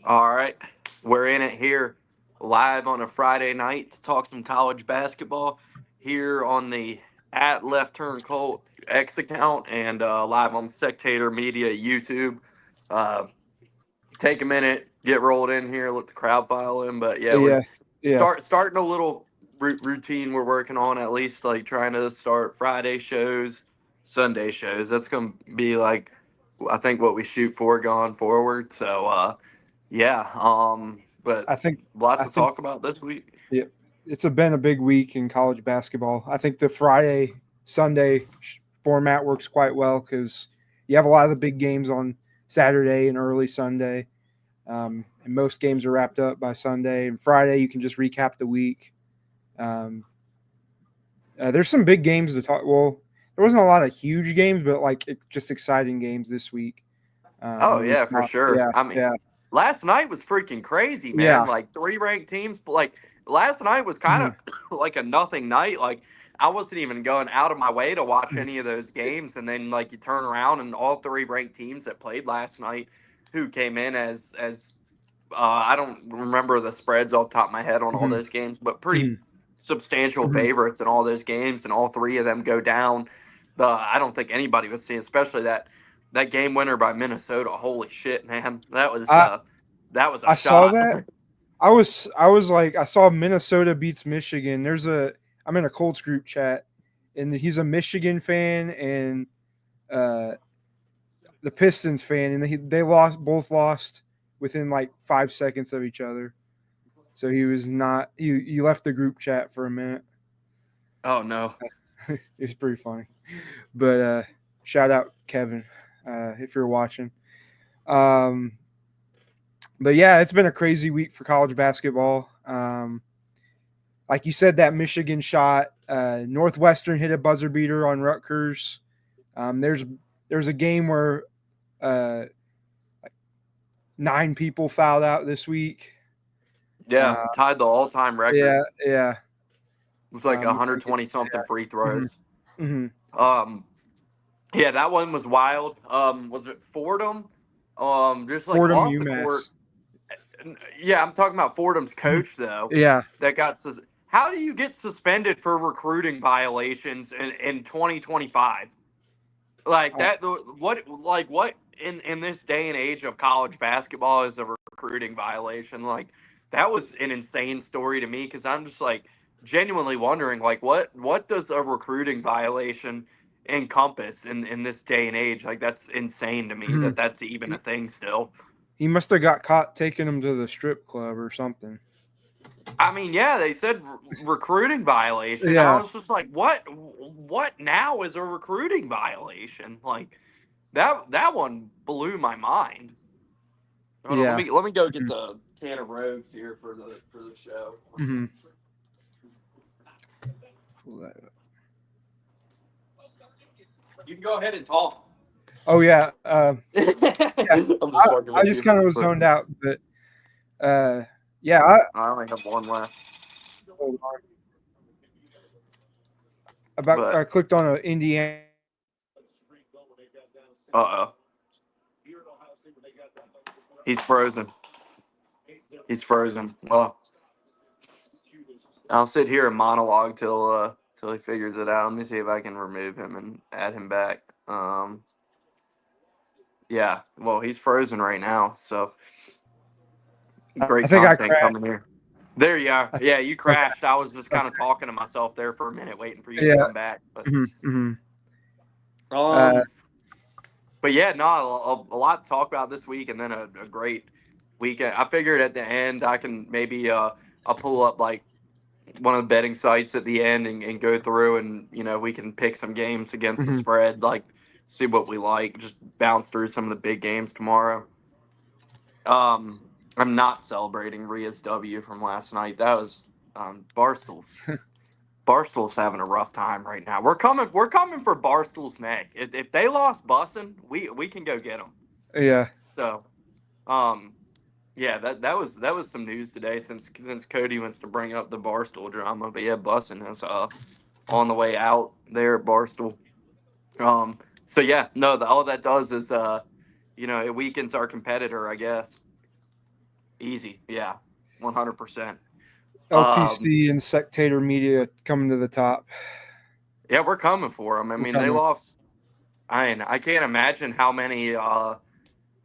All right. We're in it here live on a Friday night to talk some college basketball here on the at Left Turn Colt X account and live on Spectator Media YouTube. Uh, Take a minute, get rolled in here, let the crowd file in. But yeah, we're Yeah, yeah. starting a little routine we're working on, at least like trying to start Friday shows, Sunday shows. That's gonna be like I think what we shoot for going forward. So yeah, but I think lots I to think talk about this week. yeah, been a big week in college basketball. I think the Friday Sunday format works quite well because you have a lot of the big games on Saturday and early Sunday, and most games are wrapped up by Sunday. And Friday you can just recap the week. Um, there's some big games to talk. Well, there wasn't a lot of huge games, but just exciting games this week. Oh That we yeah, for thought, sure. yeah, I mean, yeah, last night was freaking crazy, man. yeah. Like three ranked teams. Like last night was kind Mhm. of like a nothing night. Like I wasn't even going out of my way to watch any of those games, and then like you turn around and all three ranked teams that played last night, who came in as I don't remember the spreads off the top of my head on all Mhm. those games, but pretty Mhm. substantial Mhm. favorites in all those games, and all three of them go down. I don't think anybody was seeing, especially that game winner by Minnesota. Holy shit, man, I that was a I saw shot. that. I was like I saw Minnesota beats Michigan. I'm in a Colts group chat, and he's a Michigan fan and uh, the Pistons fan, and they lost within like 5 seconds of each other. So he was not he left the group chat for a minute. Oh no. It was pretty funny, but shout out Kevin if you're watching. Um, but yeah, it's been a crazy week for college basketball. Like you said, that Michigan shot, Northwestern hit a buzzer beater on Rutgers. There's a game where uh, 9 people fouled out this week. Yeah, Uh, tied the all-time record. yeah, yeah. It was like You can't 120 something free yeah. Hmm. throws. Hmm. Um, yeah, that one was wild. Was it Fordham? Just like Fordham, off the court. UMass. Yeah, I'm talking about Fordham's Mhm. coach though. Yeah. That got how do you get suspended for recruiting violations in 2025? Like Uh, that what in this day and age of college basketball is a recruiting violation? Like that was an insane story to me cuz I'm just like genuinely wondering like what does a recruiting violation encompass in this day and age? Like that's insane to me mhm. that that's even a he, thing still. he must have got caught taking him to the strip club or something. I mean, yeah, they said recruiting violation. I Yeah. was just like, what now is a recruiting violation? Like that one blew my mind. Hold on, Yeah. let me go get Mhm. the can of rogues here for the show. Mhm. You can go ahead and talk. Oh yeah. I'm Yeah. just fucking I with just you. kind of was But zoned out, but yeah. I I only have one left. hold on. About But I clicked on a Indiana. uh oh, he's frozen. He's frozen. Well, I'll sit here and monologue till he figures it out. Let me see if I can remove him and add him back. Yeah. Well, he's frozen right now, so I great think I content crashed. coming here. There you are. I, Yeah, you okay. crashed. I was just kind of Okay. talking to myself there for a minute, waiting for you to Yeah. come back. But Hmm. Hmm. Uh, um, but yeah, no, a lot to talk about this week, and then a great weekend. I figured at the end I can maybe I'll pull up like one of the betting sites at the end and go through, and we can pick some games against the mhm. spread, like see what we like. Just bounce through some of the big games tomorrow. Um, I'm not celebrating Rhea's W from last night. That was Barstool's having a rough time right now. We're coming for Barstool's neck. If they lost Bussin, we can go get them. Yeah. So, um, yeah, that was some news today since Cody wants to bring up the Barstool drama. But yeah, Bussin is on the way out there at Barstool. Um, so yeah, no, all that does is it weakens our competitor, I guess. Easy. Yeah. 100%. Um, LTC and Sectator Media coming to the top. yeah, we're coming for them. I We're mean, they coming. lost. I can't imagine how many.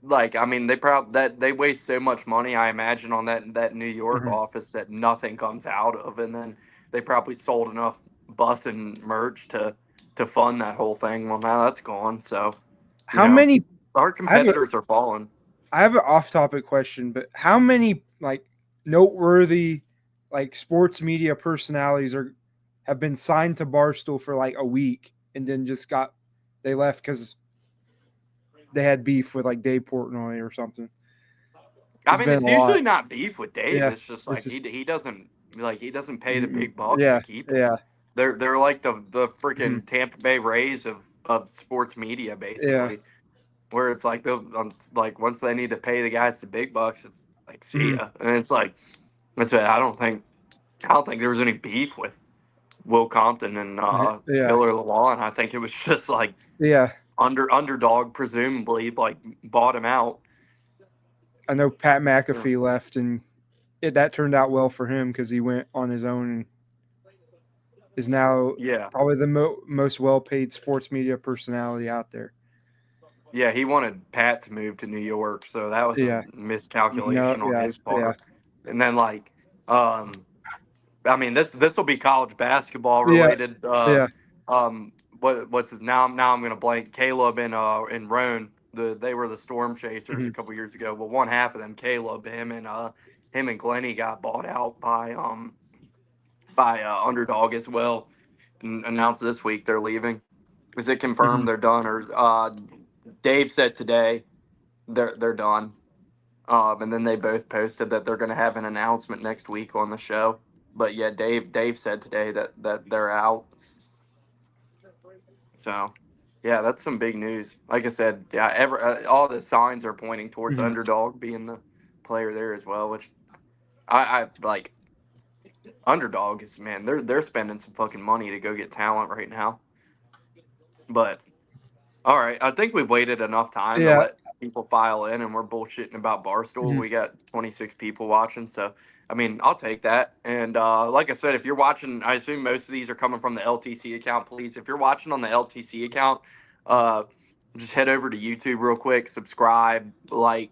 Like, I mean, they probably that they waste so much money. I imagine on that New York Mhm. office that nothing comes out of, and then they probably sold enough bus and merch to fund that whole thing. Well, now that's gone. So, you How know, many? our I have a competitors are falling. I have an off-topic question, but how many like noteworthy like sports media personalities are have been signed to Barstool for like a week and then just got they left because they had beef with like Dave Portnoy or something. I It's mean, been it's a lot. usually not beef with Dave. Yeah, It's just it's like just he doesn't pay the big bucks to yeah, keep him. yeah, They're like the mhm, freaking Tampa Bay Rays of sports media, yeah, basically. Where it's like like once they need to pay the guys the big bucks, it's like see mhm, ya, and it's like that's it. I don't think there was any beef with Will Compton and yeah, Taylor Lewan. I think it was just like yeah. underdog presumably like bought him out. I know Pat Yeah. McAfee left, and that turned out well for him because he went on his own and is now Yeah. probably the most well-paid sports media personality out there. Yeah, he wanted Pat to move to New York, so that was a Yeah, no, miscalculation on yeah, his yeah, part. And then like, um, I mean this will be college basketball yeah, related. yeah. What's his now I'm gonna blank. Caleb and Roan, they were the Storm Chasers a Mhm, couple years ago. But one half of them, Caleb, him and Glenny got bought out by Underdog as well. And announced this week they're leaving. Is it confirmed mhm. they're done or Dave said today they're done. And then they both posted that they're going to have an announcement next week on the show. But yeah, Dave said today that they're out. So yeah, that's some big news. Like I said, yeah, all the signs are pointing towards Mhm. Underdog being the player there as well. Which I like. Underdog is man, they're spending some fucking money to go get talent right now. But all right, I think we've waited enough time to Yeah. let people file in, and we're bullshitting about Barstool. Mhm. We got 26 people watching, so I mean, I'll take that. And like I said, if you're watching, I assume most of these are coming from the LTC account. Please, if you're watching on the LTC account, uh, just head over to YouTube real quick, subscribe, like,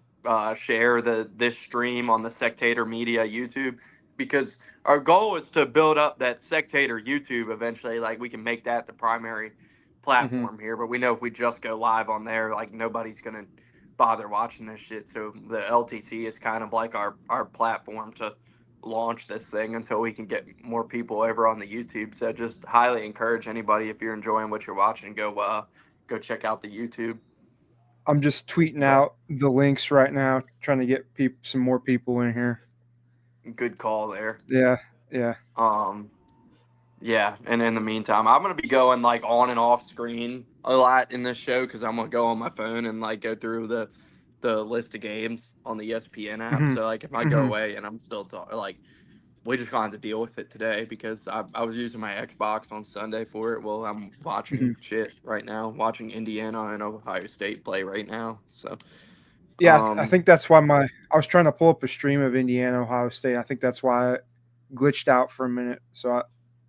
share this stream on the Sectator Media YouTube, because our goal is to build up that Sectator YouTube eventually. Like we can make that the primary Mhm. platform here, but we know if we just go live on there, like nobody's gonna bother watching this shit. So the LTC is kind of like our platform to launch this thing until we can get more people over on the YouTube. So just highly encourage anybody, if you're enjoying what you're watching, go check out the YouTube. I'm just tweeting But out the links right now, trying to get some more people in here. good call there. Yeah, yeah. Um, yeah, and in the meantime, I'm gonna be going like on and off screen a lot in this show because I'm gonna go on my phone and like go through the list of games on the ESPN app. Mhm. So like if I go Mhm. away and I'm still like we just gonna have to deal with it today because I was using my Xbox on Sunday for it. Well, I'm watching Mhm. shit right now, watching Indiana and Ohio State play right now. So Yeah, I um think that's why I was trying to pull up a stream of Indiana Ohio State. I think that's why it glitched out for a minute. So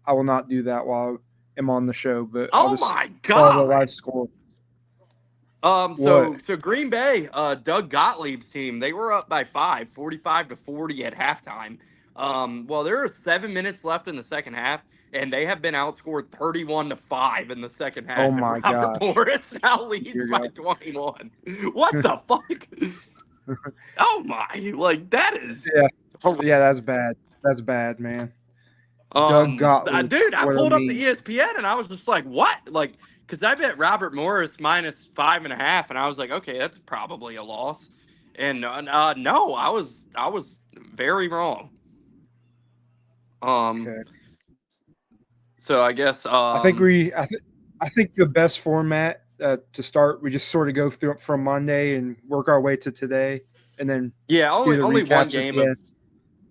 I will not do that while I'm on the show, but I'll oh just my follow the live god. score. What? So Green Bay, Doug Gottlieb's team, they were up by 45-40 at halftime. Well, there are 7 minutes left in the second half, and they have been outscored 31-5 in the second Oh half. And my Robert gosh. Morris now leads Here by we 21. What the fuck? go. Oh my! Like that is. Yeah, yeah. That's bad. That's bad, man. Doug Gottlieb. Dude, I What a pulled up the knee. ESPN and I was just like, what? Like, because I bet Robert Morris -5.5, and I was like, okay, that's probably a loss. And no, I was very wrong. Um, Okay. so I guess I think the best format to start, we just sort of go through from Monday and work our way to today, and then yeah, do only the only one recaps at game the of end.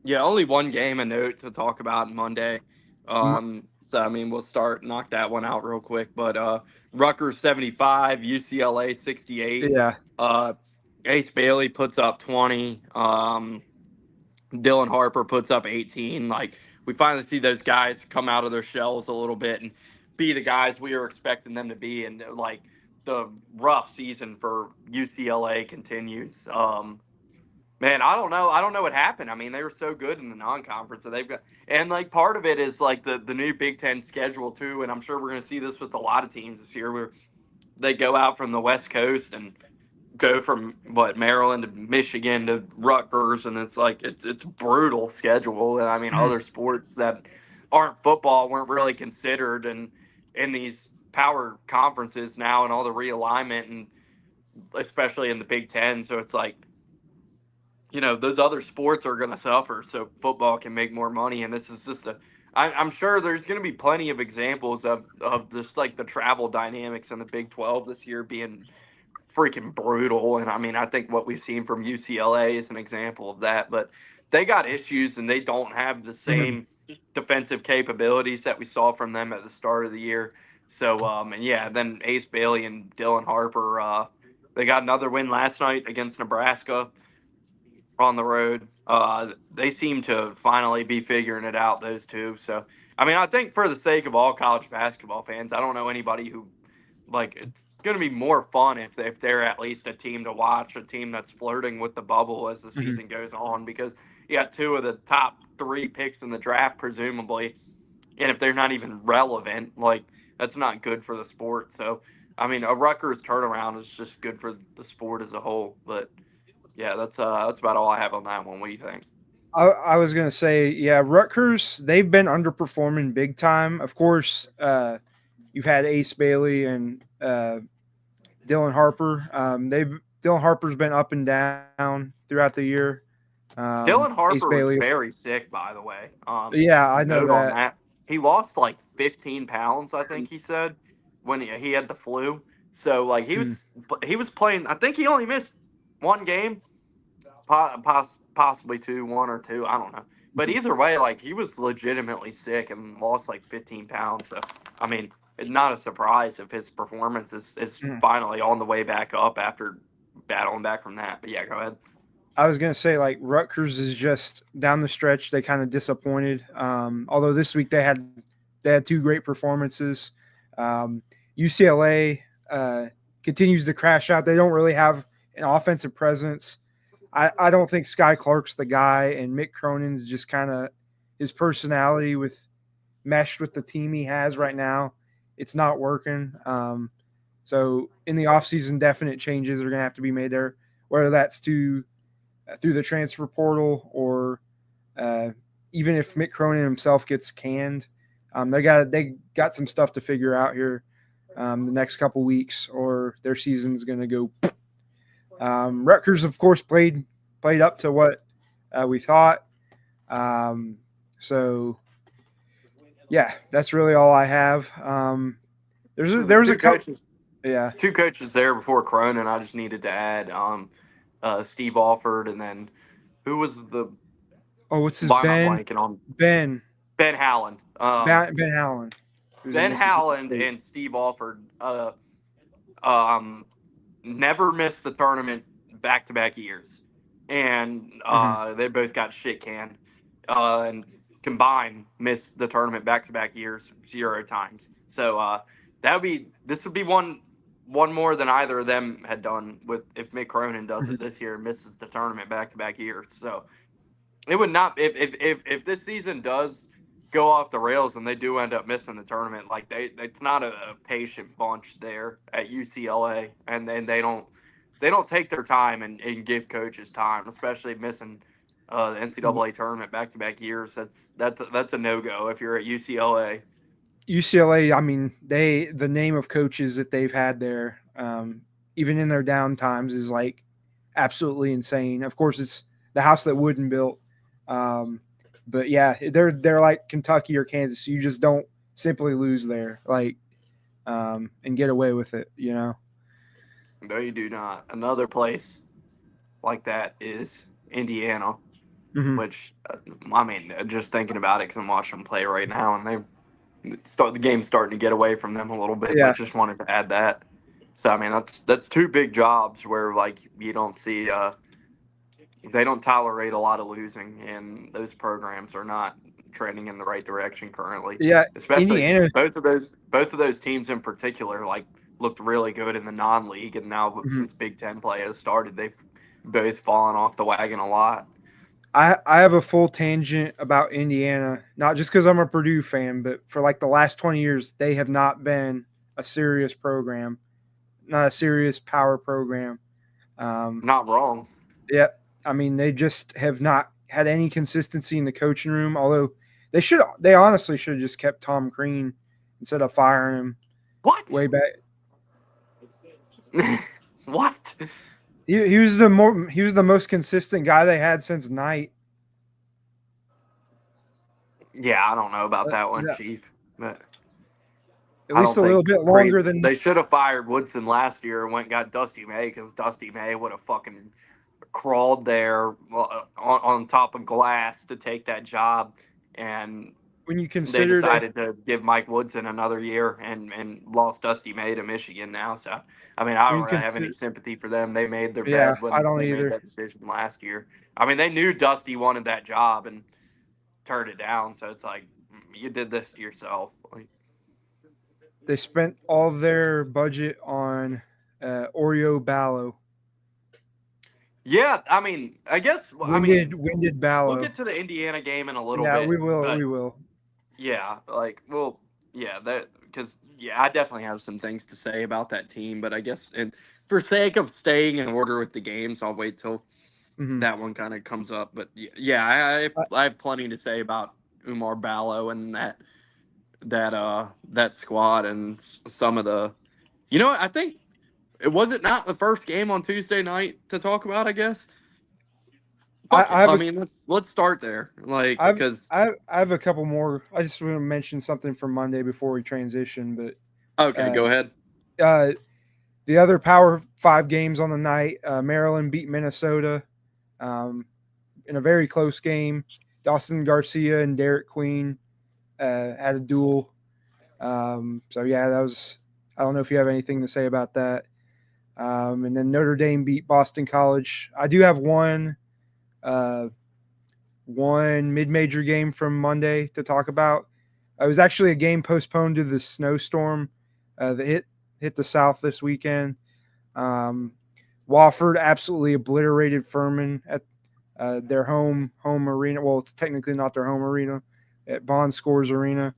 yeah, only one game a note to talk about Monday. M- So I mean, we'll knock that one out real quick. But Rutgers 75, UCLA 68. Yeah. Uh, Ace Bailey puts up 20. Dylan Harper puts up 18. Like, we finally see those guys come out of their shells a little bit and be the guys we were expecting them to be. And like, the rough season for UCLA continues. Man, I don't know. I don't know what happened. I mean, they were so good in the non-conference that they've got, and like part of it is like the new Big Ten schedule too. And I'm sure we're going to see this with a lot of teams this year, where they go out from the West Coast and go from Maryland to Michigan to Rutgers, and it's like it's brutal schedule. And I mean, Mhm. other sports that aren't football weren't really considered, and in these power conferences now, and all the realignment, and especially in the Big Ten. So it's like, those other sports are going to suffer so football can make more money. And this is just I'm sure there's going to be plenty of examples of this, like the travel dynamics in the Big 12 this year being freaking brutal. And I mean, I think what we've seen from UCLA is an example of that, but they got issues and they don't have the Mhm. same defensive capabilities that we saw from them at the start of the year. So, and yeah, then Ace Bailey and Dylan Harper, they got another win last night against Nebraska on the road. They seem to finally be figuring it out, those two. So, I mean, I think for the sake of all college basketball fans, I don't know anybody who, like, it's going to be more fun if they're at least a team to watch, a team that's flirting with the bubble as the Mhm. season goes on, because you got two of the top three picks in the draft, presumably. And if they're not even relevant, like, that's not good for the sport. So, I mean, a Rutgers turnaround is just good for the sport as a whole. But yeah, that's about all I have on that one. What do you think? I was gonna say, yeah, Rutgers, they've been underperforming big time. Of course, you've had Ace Bailey and Dylan Harper. Dylan Harper's been up and down throughout the year. Dylan Ace Harper was Bailey, very sick, by the way. yeah, I know Note on that. that. He lost like 15 pounds, I think he said, when he had the flu. So like Mhm. he was playing. I think he only missed one game, possibly two, one or two. I don't know. But either way, like, he was legitimately sick and lost like 15 pounds. So I mean, it's not a surprise if his performance is Mhm. finally on the way back up after battling back from that. But yeah, go ahead. I was gonna say like Rutgers is just down the stretch. They kind of disappointed. Although this week they had two great performances. Um, UCLA continues to crash out. They don't really have an offensive presence. I don't think Sky Clark's the guy, and Mick Cronin's just kind of his personality with meshed with the team he has right now. It's not working. So in the offseason, definite changes are going to have to be made there, whether that's through the transfer portal or uh, even if Mick Cronin himself gets canned. They got some stuff to figure out here the next couple weeks, or their season's going to go. Rutgers, of course, played up to what we thought. Um, so yeah, that's really all I have. So the There was a couple. Yeah. two coaches there before Cronin. I just needed to add Steve Alford, and then who was the Oh, what's his why am I Ben? blanking on Ben Ben Howland? Ben Howland, who's at Ben Mississippi Howland State. and Steve Alford um, never missed the tournament back to back years, and Mm-hmm. they both got shit canned, and combined missed the tournament back to back years 0 times. So this would be one more than either of them had done with if Mick Cronin does it Mm-hmm. this year and misses the tournament back to back years. So it would not if this season does go off the rails and they do end up missing the tournament, like it's not a patient bunch there at UCLA, and then they don't take their time and give coaches time, especially missing the NCAA tournament back to back years. That's a no go if you're at UCLA. UCLA, I mean, the name of coaches that they've had there, even in their down times, is like absolutely insane. Of course, it's the house that Wooden built, um, but yeah, they're like Kentucky or Kansas. You just don't simply lose there, like, and get away with it. You know. No, you do not. Another place like that is Indiana, Mm-hmm. which I mean, just thinking about it because I'm watching them play right now, and the game's starting to get away from them a little bit. But Yeah. just wanted to add that. So I mean, that's two big jobs where like you don't see they don't tolerate a lot of losing, and those programs are not trending in the right direction currently. Yeah, Especially Indiana. both of those teams in particular, like looked really good in the non-league, and now Mhm. since Big Ten play has started, they've both fallen off the wagon a lot. I have a full tangent about Indiana, not just because I'm a Purdue fan, but for like the last 20 years, they have not been a serious program, not a serious power program. Um, Not wrong. yeah, I mean they just have not had any consistency in the coaching room. Although they honestly should have just kept Tom Crean instead of firing him What? way back. What? He was the most consistent guy they had since Knight. Yeah, I don't know about that one, Yeah, Chief. But at I least don't a little think bit longer than they should have fired Woodson last year and went and got Dusty May, because Dusty May would have fucking crawled there on top of glass to take that job, and when you they consider that decided to give Mike Woodson another year and lost Dusty May to Michigan now. So I mean, I when don't you really have any consider. sympathy for them. They made their Yeah, bed I when don't they made either. that decision last year. I mean, they knew Dusty wanted that job and turned it down. So it's like, you did this to yourself. Like, They spent all their budget on Oreo Ballo. yeah, I mean, I guess, I mean, Winded we'll Ballo. get to the Indiana game in a little Yeah, bit, we will. but We will. yeah, like, well, yeah, that because yeah, I definitely have some things to say about that team, but I guess, and for sake of staying in order with the games, I'll wait till Hmm. that one kind of comes up. But yeah, I have plenty to say about Umar Ballo and that squad and some of the, I think it not the first game on Tuesday night to talk about. I guess fuck it. I have I a mean, let's start there, like, because I have a couple more. I just want to mention something from Monday before we transition, but okay, uh, go ahead. uh, the other Power Five games on the night, Maryland beat Minnesota um, in a very close game. Dawson Garcia and Derek Queen had a duel. So yeah, that was. I don't know if you have anything to say about that. And then Notre Dame beat Boston College. I do have uh, one mid-major game from Monday to talk about. It was actually a game postponed to the snowstorm that hit the South this weekend. Um, Wofford absolutely obliterated Furman at their home arena. Well, it's technically not their home arena, at Bond Scores Arena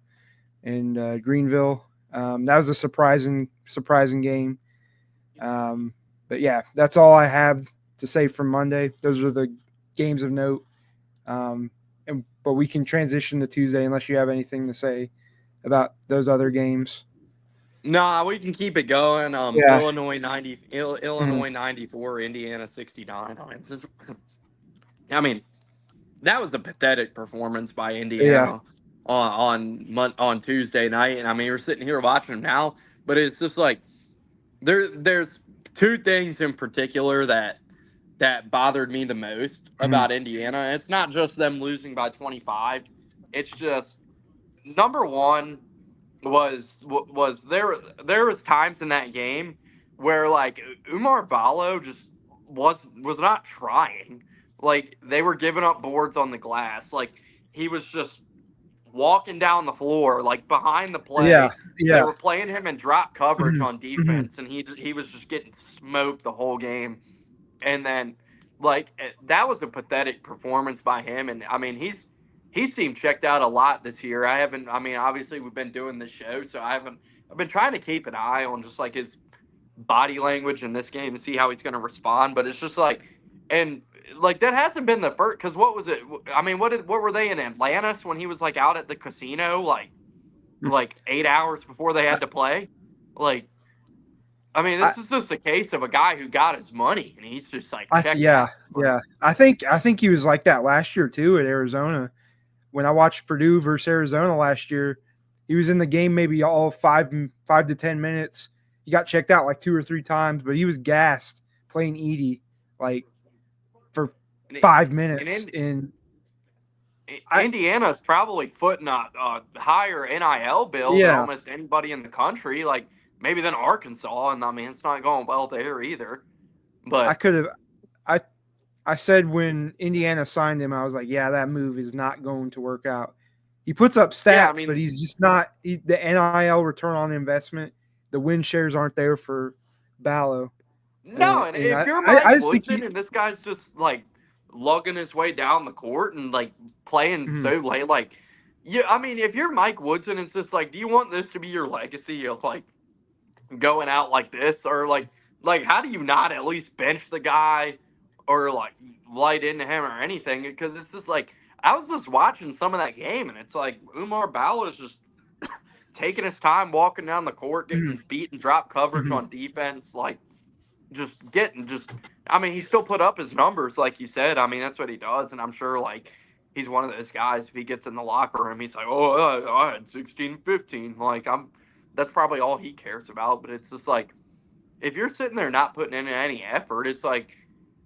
in Greenville. That was a surprising game. But yeah, that's all I have to say from Monday. Those are the games of note. But we can transition to Tuesday unless you have anything to say about those other games. Nah, we can keep it going. Yeah. Illinois Mhm. 94, Indiana 69. I mean, that was a pathetic performance by Yeah. Indiana on Tuesday night, and I mean, we're sitting here watching them now, but it's just like there's two things in particular that bothered me the most Mhm. about Indiana. It's not just them losing by 25. It's just, number one, was there was times in that game where, like, Umar Ballo just was not trying. Like, they were giving up boards on the glass. Like, he was just walking down the floor, like, behind the Yeah. play. They Yeah. were playing him in drop coverage Mhm. on Mhm. defense, and he was just getting smoked the whole game. And then, like, that was a pathetic performance by him. And I mean, he seemed checked out a lot this year. I haven't. I mean, obviously we've been doing this show, so I haven't. I've been trying to keep an eye on just like his body language in this game to see how he's going to respond. But it's just like, and like, that hasn't been the first. Because what was it? I mean, what were they in Atlantis when he was like out at the casino, like 8 hours before they I, had to play? Like, I mean, I, this is just a case of a guy who got his money and he's just like checked yeah, out. Like, yeah. I think he was like that last year too at Arizona. When I watched Purdue versus Arizona last year, he was in the game maybe all 5 to 10 minutes. He got checked out like 2 or 3 times, but he was gassed playing Edie like for and, it, 5 minutes. and And I Indiana's probably footing a higher NIL bill than yeah, almost anybody in the country. Like, maybe than Arkansas, and I mean, it's not going well there either. I But could have I I said when Indiana signed him, I was like, yeah, that move is not going to work out. He puts up Yeah, I stats, but mean, he's just not the NIL return on investment. The win shares aren't there for Ballo, no, and and if you're I Mike just think Woodson he. and this guy's just like lugging his way down the court and like playing Mhm, so late, like, yeah, I mean, if you're Mike Woodson, it's just like, do you want this to be your legacy of like going out like this, or like how do you not at least bench the guy or like light into him or anything? Because it's just like I was just watching some of that game, and it's like Umar Bala is just taking his time walking down the court, mhm, getting beat and drop coverage mhm. on defense, like just. I mean, he still put up his numbers, like you said. I mean, that's what he does, and I'm sure like he's one of those guys. If he gets in the locker room, he's like, "Oh, I had 16, 15." Like I'm. That's probably all he cares about. But it's just like if you're sitting there not putting in any effort, it's like,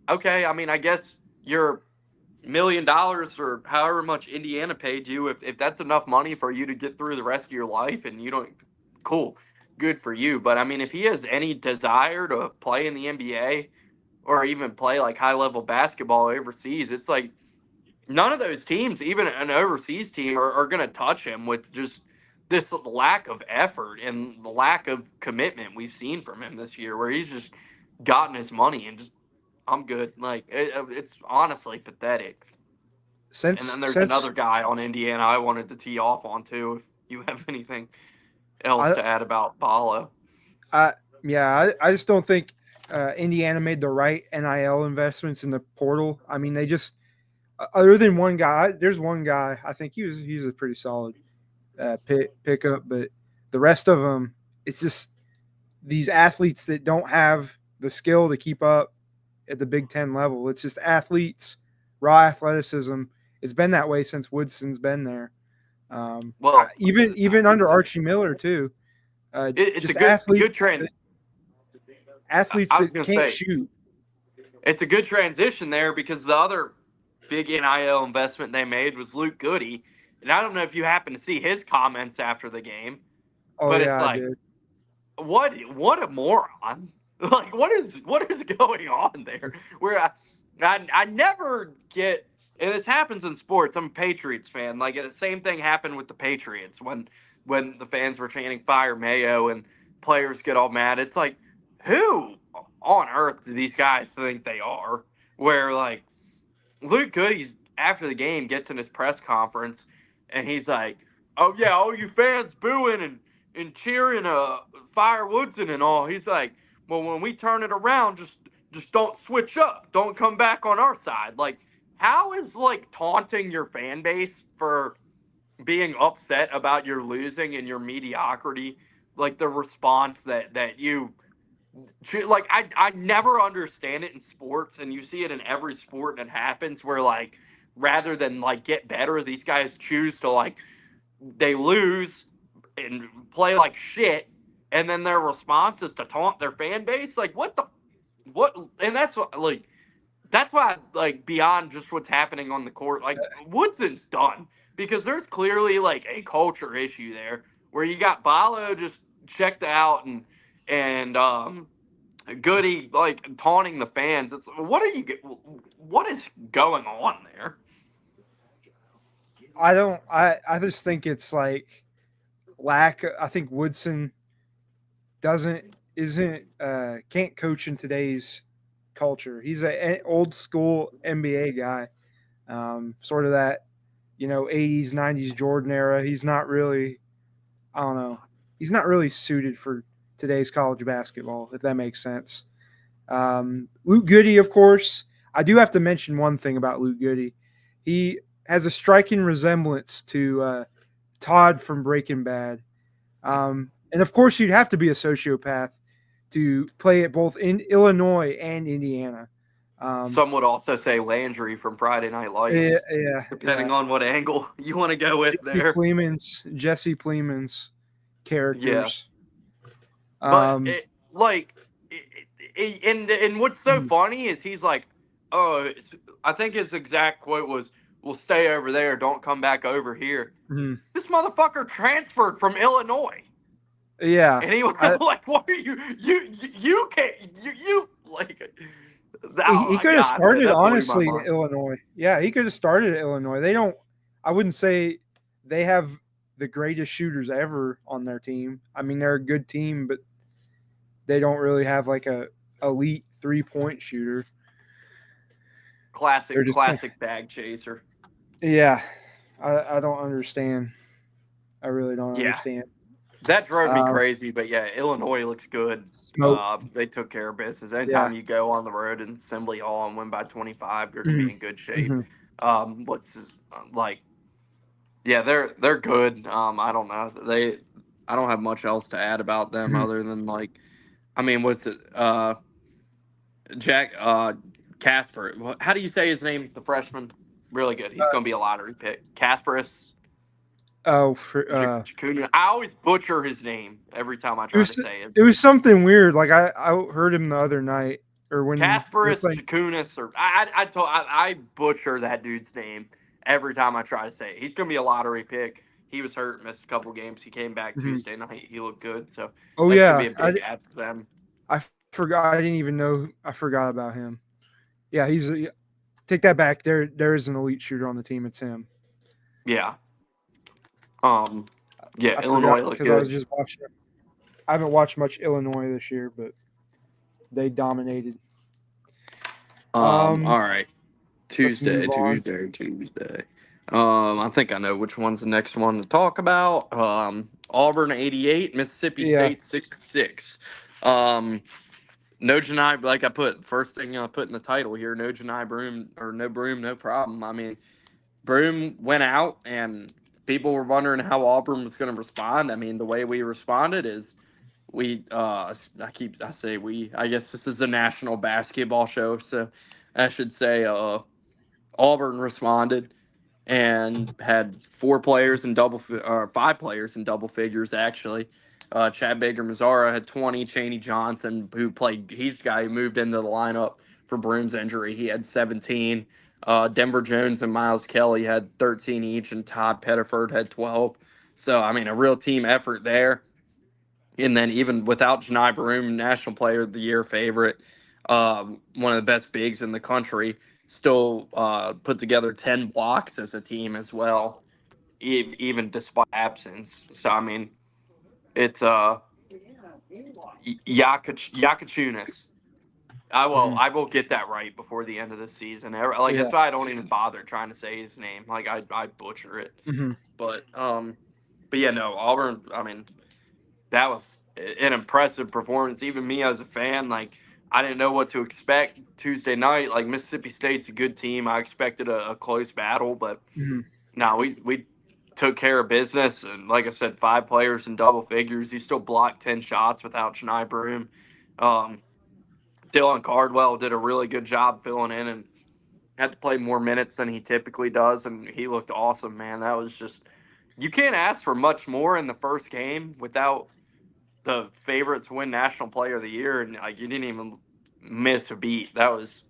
okay. I mean, I guess you're $1 million or however much Indiana paid you, if that's enough money for you to get through the rest of your life and you don't, cool, good for you. But I mean, if he has any desire to play in the NBA or even play like high level basketball overseas, it's like none of those teams, even an overseas team, are going to touch him with just this lack of effort and the lack of commitment we've seen from him this year, where he's just gotten his money and just I'm good. Like it's honestly pathetic. And Since then there's since another guy on Indiana I wanted to tee off on too. If you have anything else I to add about Paulo, I yeah, I just don't think Indiana made the right NIL investments in the portal. I mean, they just other than one guy, there's one guy I think he's a pretty solid pickup, but the rest of them, it's just these athletes that don't have the skill to keep up at the Big Ten level. It's just athletes, raw athleticism. It's been that way since Woodson's been there. well, Even under Archie Miller too. it's a Just good trend. athletes I was that gonna can't say shoot. it's a good transition there because the other big NIL investment they made was Luke Goody, and I don't know if you happen to see his comments after the game, Oh but it's yeah, I like did. what a moron. Like what is going on there? Where I never get, and this happens in sports. I'm a Patriots fan. Like the same thing happened with the Patriots when the fans were chanting "Fire Mayo" and players get all mad. It's like who on earth do these guys think they are? Where like Luke Goody's after the game gets in his press conference and he's like, "Oh yeah, all you fans booing and cheering, Fire Woodson and all." He's like, "Well, when we turn it around, just don't switch up, don't come back on our side." Like, how is like taunting your fan base for being upset about your losing and your mediocrity, like the response that you like I never understand it in sports, and you see it in every sport and it happens where like rather than like get better, these guys choose to like they lose and play like shit, and then their response is to taunt their fan base. Like what? And that's what like that's why like beyond just what's happening on the court, like Woodson's done because there's clearly like a culture issue there where you got Balo just checked out and Goody like taunting the fans. It's what is going on there? I don't. I just think it's like lack. I think Woodson doesn't isn't can't coach in today's culture. He's a old school NBA guy, sort of that 80s 90s Jordan era. He's not really I don't know. He's not really suited for today's college basketball, if that makes sense. Luke Goody, of course. I do have to mention one thing about Luke Goody. He has a striking resemblance to Todd from Breaking Bad. And of course, you'd have to be a sociopath to play it both in Illinois and Indiana. Um, Some would also say Landry from Friday Night yeah, Lights, yeah, depending yeah. on what angle you want to go with there. Jesse Plemons Yeah, characters. but Um, it, like, and what's so mhm, funny is he's like, oh, I think his exact quote was, "We'll stay over there, don't come back over here." mhm. This motherfucker transferred from Illinois, Yeah, and he was I, like, "What are you? You can't you like." Oh He my could have God, started that blew my honestly at mind. Illinois. Yeah, he could have started at Illinois. They don't. I wouldn't say they have the greatest shooters ever on their team. I mean, they're a good team, but they don't really have like a elite 3-point shooter. They're just Classic bag chaser. yeah. I don't understand. I really don't Yeah, understand. that drove me Um, crazy. But yeah, Illinois looks good. Smoke. They took care of business. Yeah. Anytime you go on the road in Assembly Hall and win by 25, you're gonna hmm be in good shape. hmm Like, yeah, they're good. I don't know. I don't have much else to add about them hmm other than like, I mean, what's it? Jack Casper. How do you say his name? The freshman, really good. He's going to be a lottery pick. Kasparis Oh, Jacuna. I always butcher his name every time I it try to was say it. it was something weird. Like I heard him the other night or when they were Kasparis playing. Jacunas, or I butcher that dude's name every time I try to say it. He's going to be a lottery pick. He was hurt, missed a couple games. He came back Mhm. Tuesday night. He looked good, so Oh that's going to yeah, be a big add for them. I forgot. I didn't even know. I forgot about him. Yeah, take that back. There is an elite shooter on the team. It's him. Yeah. Um. Yeah. I forgot Illinois looked because I was good. just watching. I haven't watched much Illinois this year, but they dominated. All right. Let's move on. Tuesday. I think I know which one's the next one to talk about. Auburn 88, Mississippi Yeah, State 66. Um, no Janai, like I put first thing I put in the title here. No Janai Broome or no Broome, no problem. I mean, Broome went out and people were wondering how Auburn was going to respond. I mean, the way we responded is I say we. I guess this is a national basketball show, so I should say Auburn responded and had five players in double figures actually. Chad Baker Mazzara had 20. Chaney Johnson, who played, he's the guy who moved into the lineup for Broome's injury. He had 17. Denver Jones and Miles Kelly had 13 each, and Todd Pettiford had 12. So, I mean, a real team effort there. And then even without Johni Broome, National Player of the Year favorite, one of the best bigs in the country, still put together 10 blocks as a team as well, even despite absence. So I mean, it's Yakachunas. hmm I will get that right before the end of the season. Like yeah. that's why I don't even bother trying to say his name. Like I butcher it. hmm But but yeah, no, Auburn, I mean, that was an impressive performance. Even me as a fan, like I didn't know what to expect Tuesday night. Like Mississippi State's a good team. I expected a close battle, but hmm no, we took care of business. And like I said, five players in double figures. He still blocked 10 shots without Chani Broome. Um, Dylan Cardwell did a really good job filling in and had to play more minutes than he typically does, and he looked awesome, man. That was just you can't ask for much more in the first game without the favorite to win National Player of the Year, and like you didn't even miss a beat. That was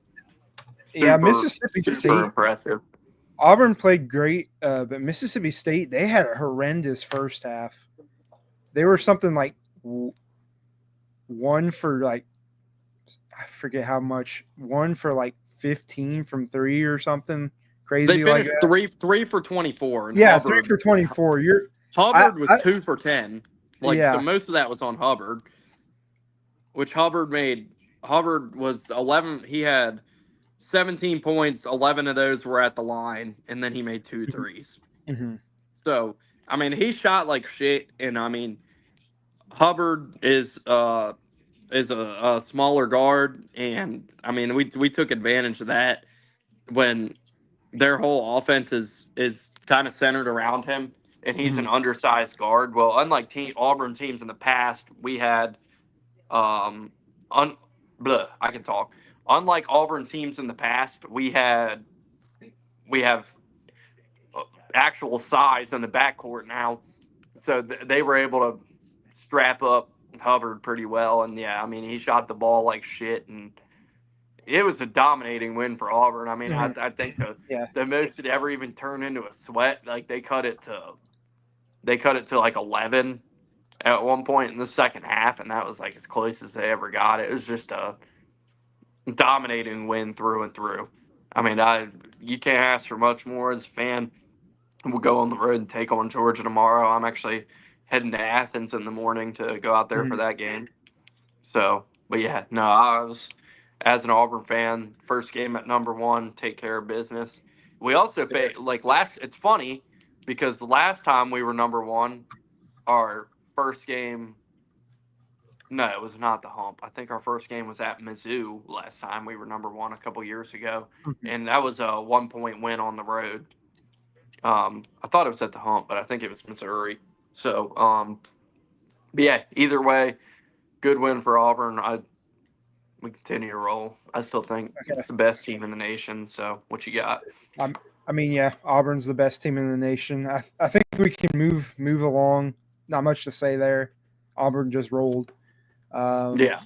Yeah, super Mississippi State. impressive. Auburn played great, but Mississippi State they had a horrendous first half. They were something like one for like I forget how much. One for like 15 from three or something They crazy like finished that. three for 24, and Yeah, 3 for 24. Hubbard was I 2 for 10. Like so, yeah. most of that was on Hubbard, which Hubbard made. Hubbard was 11. He had 17 points. 11 of those were at the line, and then he made two threes. hmm So I mean, he shot like shit, and I mean, Hubbard is a smaller guard, and I mean we took advantage of that when their whole offense is kind of centered around him, and he's hmm an undersized guard. Well, unlike Auburn teams in the past, we had um un I can talk. Unlike Auburn teams in the past, we have uh, actual size in the backcourt now, so they were able to strap up Hubbard pretty well. And yeah, I mean he shot the ball like shit, and it was a dominating win for Auburn. I mean hmm I think Yeah. the most it ever even turned into a sweat. Like they cut it to like 11 at one point in the second half, and that was like as close as they ever got. It was just dominating win through and through. I mean, you can't ask for much more as a fan. We'll go on the road and take on Georgia tomorrow. I'm actually heading to Athens in the morning to go out there for Mhm. that game. So, but yeah, no, I was, as an Auburn fan, first game at number one, take care of business. We also it's funny because last time we were number one, our first game, no, it was not the hump. I think our first game was at Mizzou last time we were number one a couple years ago, Mhm. and that was a 1 point win on the road. I thought it was at the hump, but I think it was Missouri. So, but yeah, either way, good win for Auburn. We continue to roll. I still think Okay. it's the best team in the nation. So, what you got? I mean, yeah, Auburn's the best team in the nation. I think we can move along. Not much to say there. Auburn just rolled. Um, Yeah,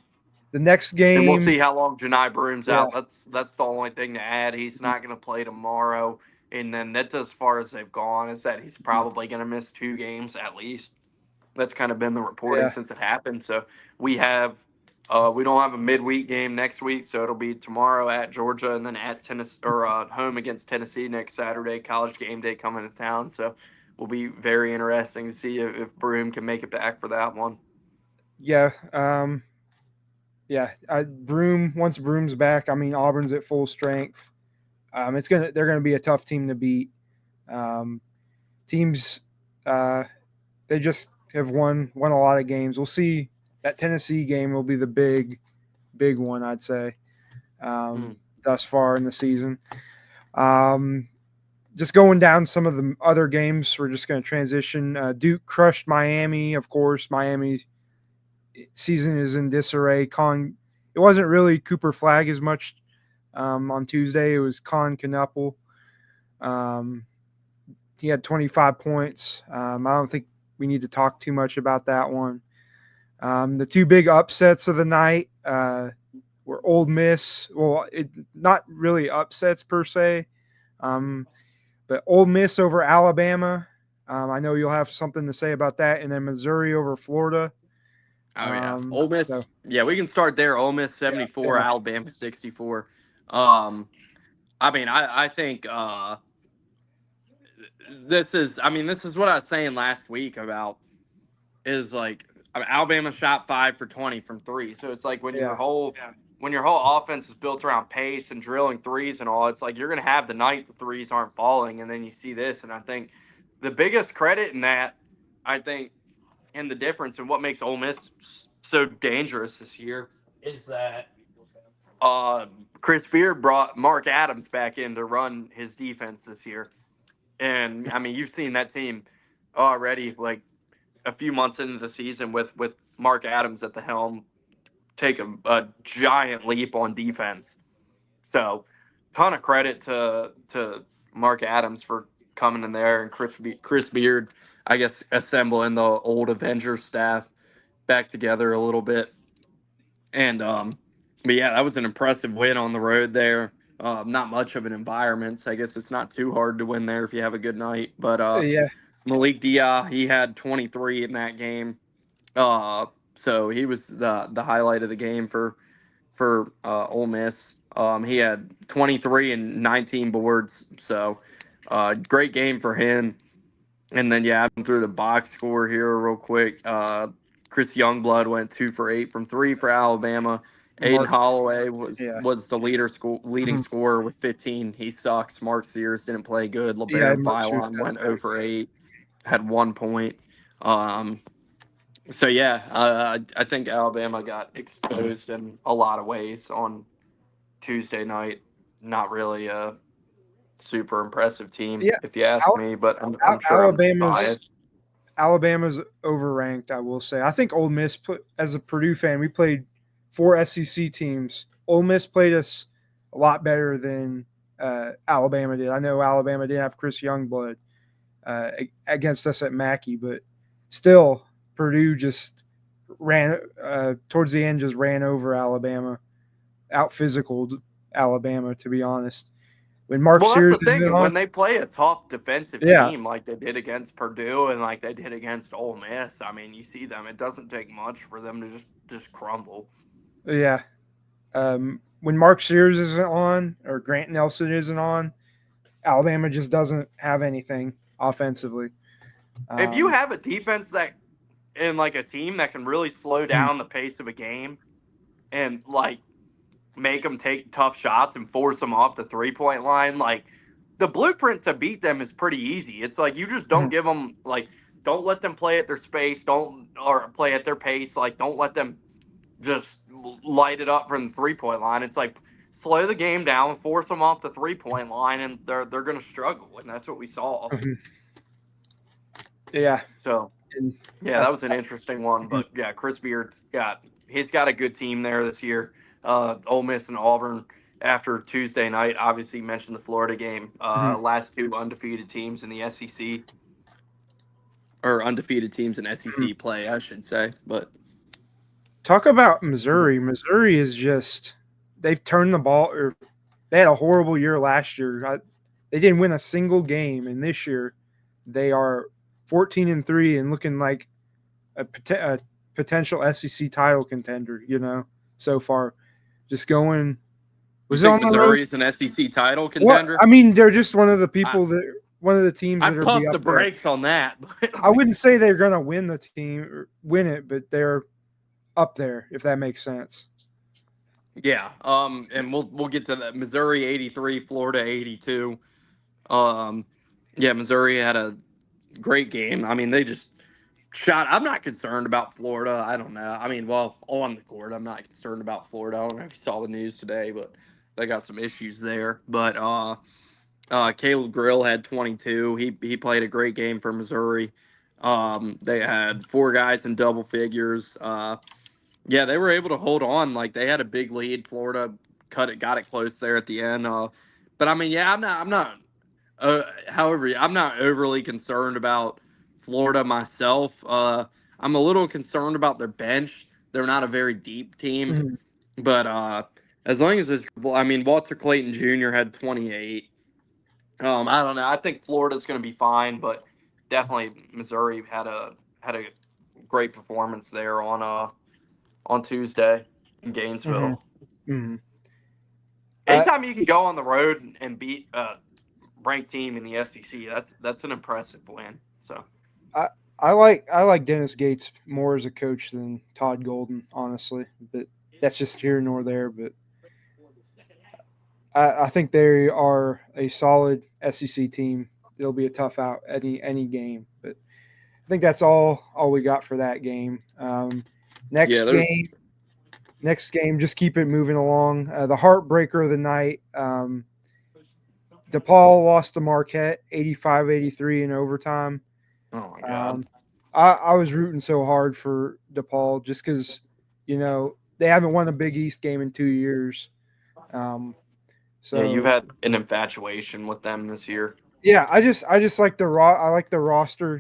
the next and we'll game, see how long Johni Broome's yeah, out. That's the only thing to add. He's not going to play tomorrow, and then that's as far as they've gone. Is that he's probably going to miss 2 games at least. That's kind of been the reporting yeah, since it happened. So we don't have a midweek game next week, so it'll be tomorrow at Georgia and then at Tennessee or home against Tennessee next Saturday. College game day coming to town, so will be very interesting to see if Broome can make it back for that one. yeah, yeah. Broome once Broome's back. I mean, Auburn's at full strength. They're gonna be a tough team to beat. Um, teams, uh, they just have won a lot of games. We'll see. That Tennessee game will be the big one, I'd say, Mm. thus far in the season. Um, just going down some of the other games, we're just going to transition. Duke crushed Miami, of course. Miami season is in disarray. It wasn't really Cooper Flag as much on Tuesday. It was Con Knuppel. Um, he had 25 points. I don't think we need to talk too much about that one. The two big upsets of the night were Ole Miss. Well, not really upsets per se, but Ole Miss over Alabama. I know you'll have something to say about that, and then Missouri over Florida. Oh yeah, Ole So Miss. Yeah, we can start there. Ole Miss yeah, 74, Alabama 64. Um, I mean, I think this is what I was saying last week about is like I mean, Alabama shot 5 for 20 from three. So it's like yeah, when your whole offense is built around pace and drilling threes and all, it's like you're gonna have the night the threes aren't falling, and then you see this, and I think the biggest credit in that, I think, and the difference and what makes Ole Miss so dangerous this year is that uh, Chris Beard brought Mark Adams back in to run his defense this year, and I mean you've seen that team already like a few months into the season with Mark Adams at the helm take a giant leap on defense. So, ton of credit to Mark Adams for coming in there and Chris Beard, I guess, assembling the old Avengers staff back together a little bit. And but yeah, that was an impressive win on the road there. Not much of an environment, so I guess it's not too hard to win there if you have a good night. But yeah, Malik Dia, he had 23 in that game. Uh, so he was the highlight of the game for Ole Miss. He had 23 and 19 boards, so great game for him. And then yeah, I'm through the box score here real quick. Chris Youngblood went 2 for 8 from three for Alabama. Aiden Mark. Holloway Yeah, was the leading mhm. scorer with 15. He sucks. Mark Sears didn't play good. Yeah. LeBaron Mark Sears Philon got went 0 for 8, had 1 point. Um, so yeah, I think Alabama got exposed in a lot of ways on Tuesday night. Not really a super impressive team, yeah. if you ask Al- me, but I'm sure I'm Alabama's biased. Alabama's overranked. I will say. I think Ole Miss as a Purdue fan, we played 4 SEC teams. Ole Miss played us a lot better than Alabama did. I know Alabama didn't have Chris Youngblood uh, against us at Mackey, but still, Purdue just ran towards the end. Just ran over Alabama, out physicaled Alabama. To be honest, when Mark Well, that's Sears the is thing. on, When they play a tough defensive yeah, team like they did against Purdue and like they did against Ole Miss, I mean, you see them. It doesn't take much for them to just crumble. yeah. when Mark Sears isn't on or Grant Nelson isn't on, Alabama just doesn't have anything offensively. If you Um, have a defense that and like a team that can really slow down the pace of a game and like make them take tough shots and force them off the 3-point line, like the blueprint to beat them is pretty easy. It's like you just don't give them like don't let them play at their space, don't or play at their pace. Like don't let them just light it up from the 3-point line. It's like slow the game down, force them off the 3-point line, and they're going to struggle, and that's what we saw. yeah. So And yeah, that was an interesting one. But yeah, Chris Beard's he's got a good team there this year. Ole Miss and Auburn after Tuesday night. Obviously, you mentioned the Florida game. Last two undefeated teams in the SEC, or undefeated teams in SEC play, I should say. But talk about Missouri. Missouri is just they've turned the ball. Or they had a horrible year last year. They didn't win a single game, and this year they are 14-3 and looking like a potential SEC title contender. So far, just going. you Was it think on the road? Missouri is an SEC title Well, contender? I mean, they're just one of the I, people one of the teams I that are be pumped up the there. brakes on that. I wouldn't say they're gonna win it, but they're up there if that makes sense. Yeah. And we'll get to that. Missouri 83, Florida 82. Yeah, Missouri had a great game. I mean, they just shot. I'm not concerned about Florida. I don't know. I mean, well, on the court, I'm not concerned about Florida. I don't know if you saw the news today, but they got some issues there. But Caleb Grill had 22. He played a great game for Missouri. They had four guys in double figures. Yeah, they were able to hold on. Like they had a big lead. Florida got it close there at the end. But I mean, yeah, I'm not. However, I'm not overly concerned about Florida myself. I'm a little concerned about their bench. They're not a very deep team, Mhm. but as long as it's, I mean, Walter Clayton Jr. had 28. I don't know. I think Florida's going to be fine, but definitely Missouri had a great performance there on Tuesday in Mhm. Gainesville. Mhm. Anytime you can go on the road and beat a ranked team in the SEC, that's an impressive win. So I I like Dennis Gates more as a coach than Todd Golden, honestly. But that's just here nor there. But I think they are a solid SEC team. It'll be a tough out any game. But I think that's all we got for that game. yeah, Next there's game, just keep it moving along. The heartbreaker of the night. DePaul lost to Marquette 85-83 in overtime. oh my god. Um, I was rooting so hard for DePaul just because, they haven't won a Big East game in 2 years. Um, Yeah, you've so had an infatuation with them this year. yeah, I just like I like the roster.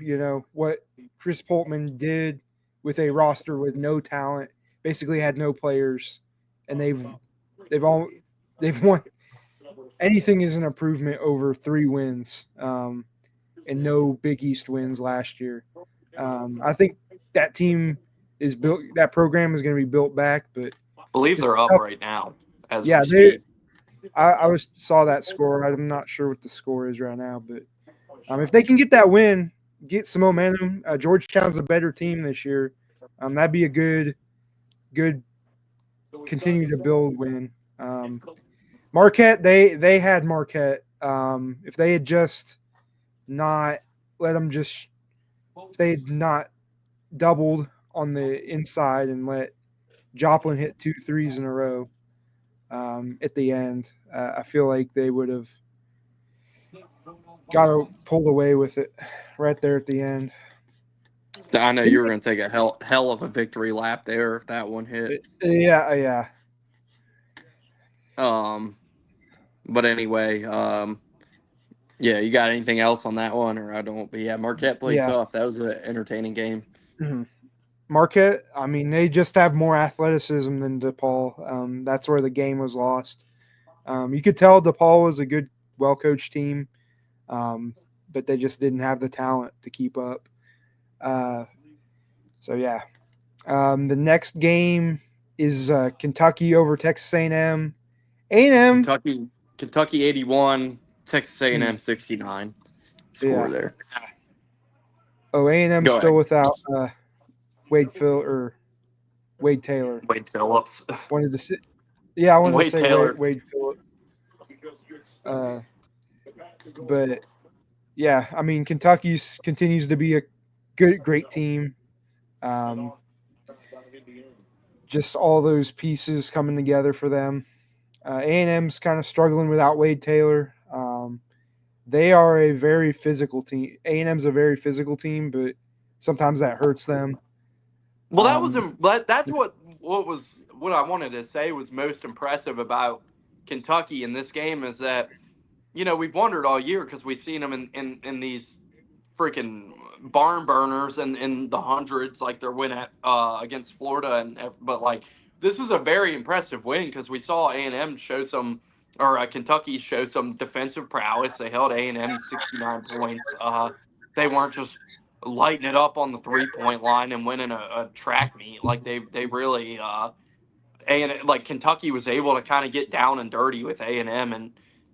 What Chris Poltman did with a roster with no talent, basically had no players, and they've all they've won. Anything is an improvement over 3 wins, and no Big East wins last year. I think that team is built. That program is going to be built back, but I believe just they're up tough. right now as Yeah, we speak. I saw that score. I'm not sure what the score is right now, but if they can get that win, get some momentum. Georgetown's a better team this year. That'd be a good continue to build win. Marquette, they had Marquette. If they had just not let them just, if they had not doubled on the inside and let Joplin hit 2 threes in a row at the end, I feel like they would have got pulled away with it right there at the end. I know you were going to take a hell of a victory lap there if that one hit. Yeah. Um, but anyway, yeah, you got anything else on that one, or I don't? But yeah, Marquette played Yeah. tough. That was an entertaining game. Mhm. Marquette, I mean, they just have more athleticism than DePaul. That's where the game was lost. You could tell DePaul was a good, well coached team, but they just didn't have the talent to keep up. So yeah, the next game is Kentucky over Texas A&M. A&M, Kentucky 81, Texas A&M 69 score yeah. there. Oh, A&M Go still ahead. without Wade Taylor. Wade Phillips. Wanted to say, yeah, I wanted to Wade say Taylor. Wade Phillips. But yeah, I mean, Kentucky's continues to be a great team. Um, just all those pieces coming together for them. A&M's kind of struggling without Wade Taylor. They are a very physical team. A&M's a very physical team, but sometimes that hurts them. Well, that's what I wanted to say was most impressive about Kentucky in this game is that we've wondered all year because we've seen them in these freaking barn burners and in the hundreds like their win at against Florida but like this was a very impressive win because we saw A&M show some or Kentucky show some defensive prowess. They held A&M 69 points. They weren't just lighting it up on the 3-point line and winning a track meet like they really and like Kentucky was able to kind of get down and dirty with A&M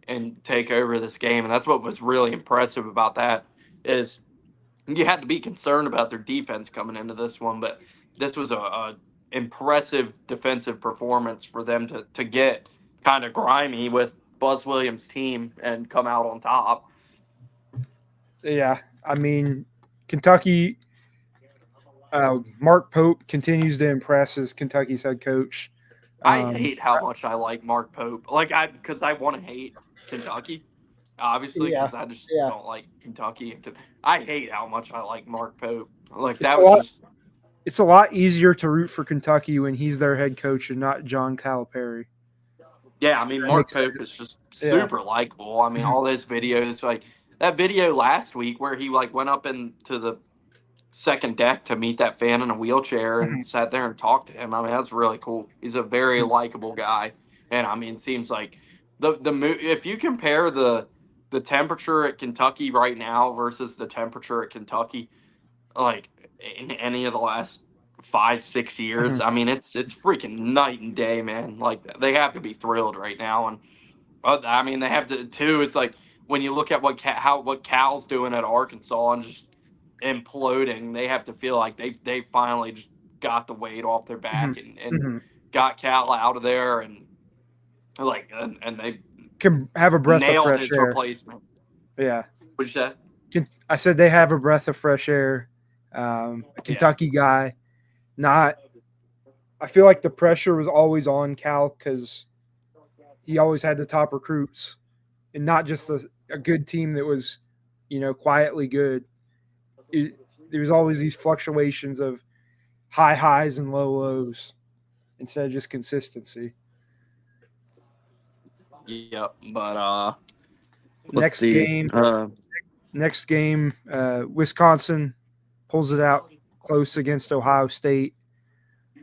and take over this game, and that's what was really impressive about that is you had to be concerned about their defense coming into this one, but this was a impressive defensive performance for them to get kind of grimy with Buzz Williams' team and come out on top. Yeah, I mean, Kentucky. Mark Pope continues to impress as Kentucky's head coach. I hate how much I like Mark Pope, because I want to hate Kentucky, obviously, Yeah, because I just yeah. don't like Kentucky. I hate how much I like Mark Pope. Like It's that a was lot. just It's a lot easier to root for Kentucky when he's their head coach and not John Calipari. yeah. I mean, That Mark makes Pope is sense. just Yeah. super likable. I mean, Mhm. all those videos, like that video last week where he like went up into the second deck to meet that fan in a wheelchair and Mhm. sat there and talked to him. I mean, that's really cool. He's a very likable guy, and I mean, it seems like if you compare the temperature at Kentucky right now versus the temperature at Kentucky like in any of the last 5-6 years, Mhm. I mean, it's freaking night and day, man. Like they have to be thrilled right now, and I mean, they have to too. It's like when you look at what Cal's doing at Arkansas and just imploding, they have to feel like they finally just got the weight off their back Mhm. and Mhm. got Cal out of there and they Can have a breath of nailed fresh his air. replacement. Yeah. What'd you say? I said they have a breath of fresh air. A Yeah. Kentucky guy. Not. I feel like the pressure was always on Cal because he always had the top recruits and not just a good team that was, quietly good. There was always these fluctuations of high highs and low lows instead of just consistency. Yep. But let's Next see. game, Wisconsin pulls it out close against Ohio State.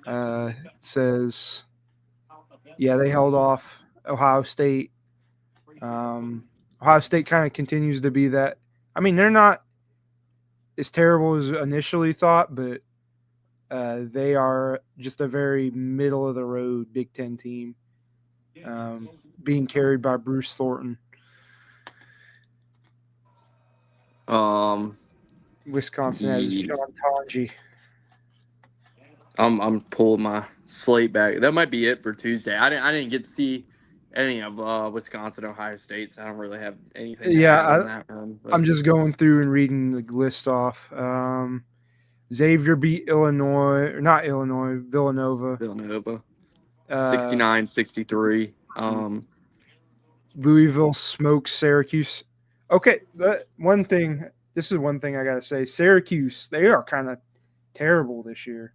It says, yeah, they held off Ohio State. Ohio State kind of continues to be that. I mean, they're not as terrible as initially thought, but they are just a very middle of the road Big Ten team, being carried by Bruce Thornton. um Wisconsin has the John Tonji. I'm pulling my slate back. That might be it for Tuesday. I didn't get to see any of Wisconsin, Ohio State, so I don't really have anything to add Yeah, on that one. I'm But just going through and reading the list off. Xavier beat Illinois, or not Illinois, Villanova. Villanova, Uh, 69-63. Louisville smokes Syracuse. Okay, this is one thing I gotta say. Syracuse, they are kind of terrible this year.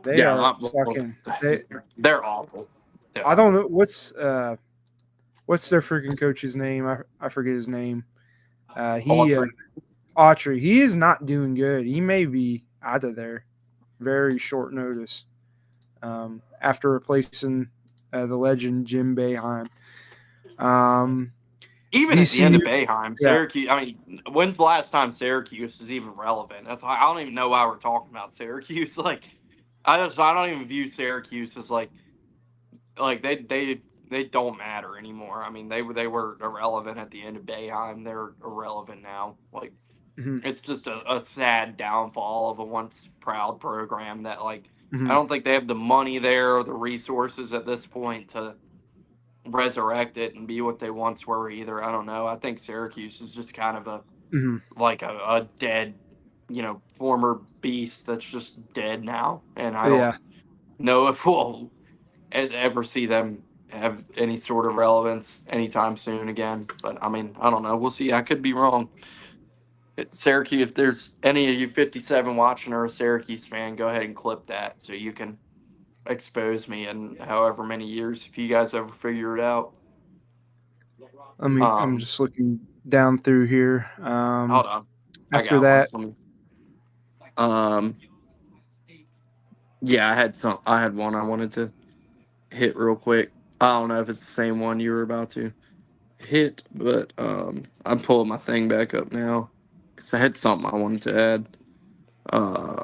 They Yeah, are fucking. they're awful. Yeah. I don't know what's their freaking coach's name. I forget his name. He Autry. Autry. He is not doing good. He may be out of there very short notice. After replacing the legend Jim Boeheim. Even at the end of VCU, Boeheim, yeah, Syracuse. I mean, when's the last time Syracuse was even relevant? That's why I don't even know why we're talking about Syracuse. Like, I don't even view Syracuse as like like they don't matter anymore. I mean, they were irrelevant at the end of Bayheim. They're irrelevant now. Like Hmm. it's just a sad downfall of a once proud program that like I Hmm. don't think they have the money there or the resources at this point to resurrect it and be what they once were either. I don't know. I think Syracuse is just kind of a Hmm. like a dead, former beast that's just dead now, and I don't Yeah. know if we'll ever see them have any sort of relevance anytime soon again. But I mean, I don't know. We'll see. I could be wrong. Syracuse, if there's any of you 57 watching or a Syracuse fan, go ahead and clip that so you can expose me in however many years if you guys ever figure it out. I'm Um, just looking down through here. hold on, I After got one. that, From, um, yeah, I had one I wanted to hit real quick. I don't know if it's the same one you were about to hit, but I'm pulling my thing back up now because I had something I wanted to add.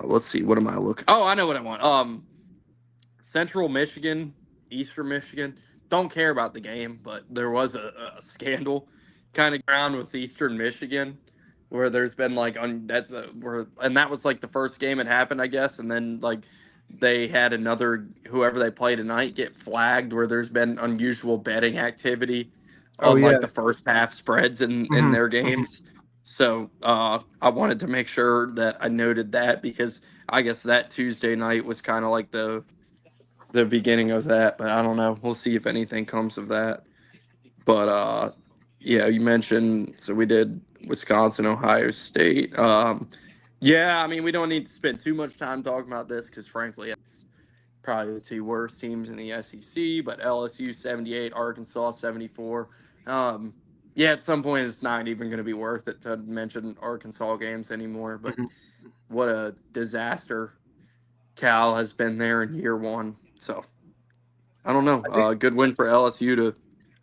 Let's see, what am I looking? Oh, I know what I want. Central Michigan, Eastern Michigan. Don't care about the game, but there was a scandal kind of around with Eastern Michigan where there's been like and that was like the first game it happened, I guess, and then like they had another whoever they play tonight get flagged where there's been unusual betting activity oh on yeah. like the first half spreads in Hmm. their Hmm. games. So I wanted to make sure that I noted that because I guess that Tuesday night was kind of like the beginning of that, but I don't know. We'll see if anything comes of that. But yeah, you mentioned so we did Wisconsin, Ohio State. Yeah, I mean we don't need to spend too much time talking about this because frankly it's probably the two worst teams in the SEC. But LSU 78, Arkansas 74. Um, yeah, at some point it's not even going to be worth it to mention Arkansas games anymore. But Hmm. what a disaster Cal has been there in year one. So I don't know. I think Good win for LSU to.